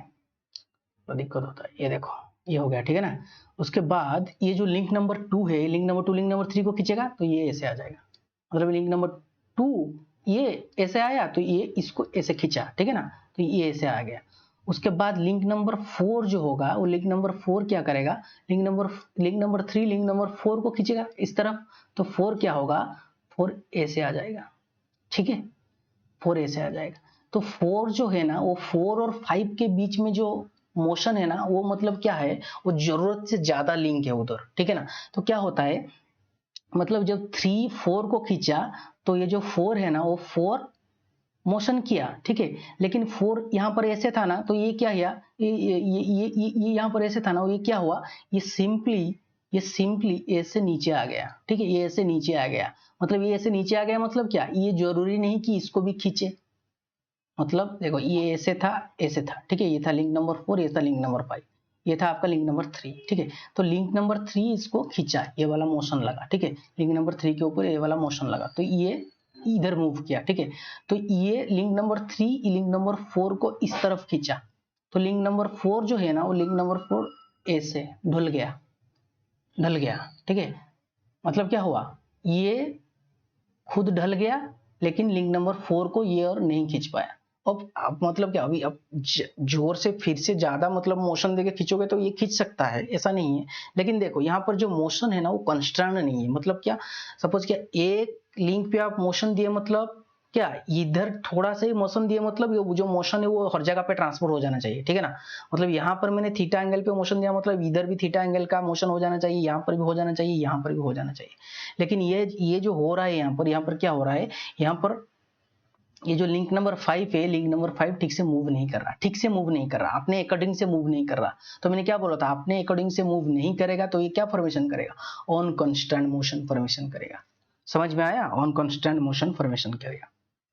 Speaker 1: तो दिक्कत होता है, ये देखो, ये हो गया, ठीक है ना। उसके बाद ये जो लिंक नंबर 2 है, लिंक नंबर 2 लिंक नंबर 3 को खींचेगा तो ये ऐसे आ जाएगा, मतलब लिंक नंबर 2 ये ऐसे आया तो ये इसको ऐसे खींचा, ठीक है ना, तो ये ऐसे आ गया। उसके बाद लिंक नंबर 4 जो होगा, वो लिंक नंबर 4 क्या करेगा, लिंक नंबर 3 लिंक नंबर 4 को खींचेगा इस तरफ, तो 4 क्या होगा, 4 ऐसे आ जाएगा, ठीक है, 4 ऐसे आ जाएगा। तो 4 जो है ना, वो 4 और 5 के बीच में जो मोशन है ना, वो मतलब क्या है, वो जरूरत से ज्यादा लिंक है उधर, ठीक है ना। तो क्या होता है, मतलब जब 3 4 को खींचा तो ये जो 4 है ना, वो 4 मोशन किया, ठीक है, लेकिन 4 यहाँ पर ऐसे था ना, तो ये क्या किया, ये यहाँ पर ऐसे था ना, ये क्या हुआ, ये सिंपली ऐसे नीचे आ गया, ठीक है, ये ऐसे नीचे आ गया। मतलब ये ऐसे नीचे आ गया, मतलब क्या, ये जरूरी नहीं कि इसको भी खींचे, मतलब देखो ये ऐसे था, ठीक है, ये था लिंक नंबर 4, ये था लिंक नंबर 5, ये था आपका लिंक नंबर 3, ठीक है। तो लिंक नंबर 3 इसको खींचा, ये वाला मोशन लगा, ठीक है, लिंक नंबर 3 के ऊपर ये वाला मोशन लगा, तो ये इधर मूव किया, ठीक है। तो ये लिंक नंबर 3 लिंक नंबर 4 को इस तरफ खींचा, तो लिंक नंबर 4 जो है ना, वो लिंक नंबर 4 ऐसे ढल गया, ठीक है। मतलब क्या हुआ, ये खुद ढल गया, लेकिन लिंक नंबर 4 को ये और नहीं खींच पाया। अब मतलब क्या, अभी अब जोर से फिर से ज्यादा मतलब मोशन देके खींचोगे तो ये खींच सकता है, ऐसा नहीं है। लेकिन देखो यहाँ पर जो मोशन है ना, वो कंस्ट्रेंट नहीं है। मतलब क्या, सपोज क्या, एक लिंक पे आप मोशन दिए, मतलब क्या, इधर थोड़ा सा ही मोशन दिए, मतलब ये जो मोशन है वो हर जगह पे ट्रांसफर हो जाना चाहिए, ठीक है ना। मतलब यहाँ पर मैंने थीटा एंगल पे मोशन दिया, मतलब इधर भी थीटा एंगल का मोशन हो जाना चाहिए, यहाँ पर भी हो जाना चाहिए, यहाँ पर भी हो जाना चाहिए। लेकिन ये जो हो रहा है यहाँ पर क्या हो रहा है, यहाँ पर ये जो लिंक नंबर 5 है, लिंक नंबर 5 ठीक से मूव नहीं कर रहा, अपने अकॉर्डिंग से मूव नहीं कर रहा। तो मैंने क्या बोला था, अपने अकॉर्डिंग से मूव नहीं करेगा तो ये क्या फॉर्मेशन करेगा, ऑन कांस्टेंट मोशन फॉर्मेशन करेगा। समझ में आया, ऑन कांस्टेंट मोशन फॉर्मेशन करेगा,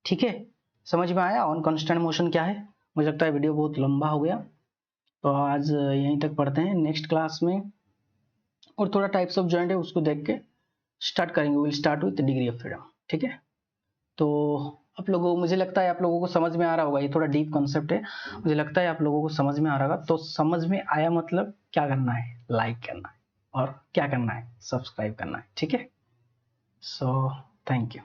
Speaker 1: ठीक है। समझ में आया ऑन कांस्टेंट मोशन क्या है। मुझे लगता है वीडियो बहुत लंबा हो गया, तो आज यहीं तक पढ़ते हैं। नेक्स्ट क्लास में और थोड़ा टाइप्स ऑफ जॉइंट है, उसको देख के स्टार्ट करेंगे। Will start with degree of freedom, ठीक है। तो आप लोगों, मुझे लगता है आप लोगों को समझ में आ रहा होगा, ये थोड़ा डीप कॉन्सेप्ट है, मुझे लगता है आप लोगों को समझ में आ रहा होगा। तो समझ में आया मतलब क्या करना है, लाइक करना है, और क्या करना है, सब्सक्राइब करना है, ठीक है। So thank you.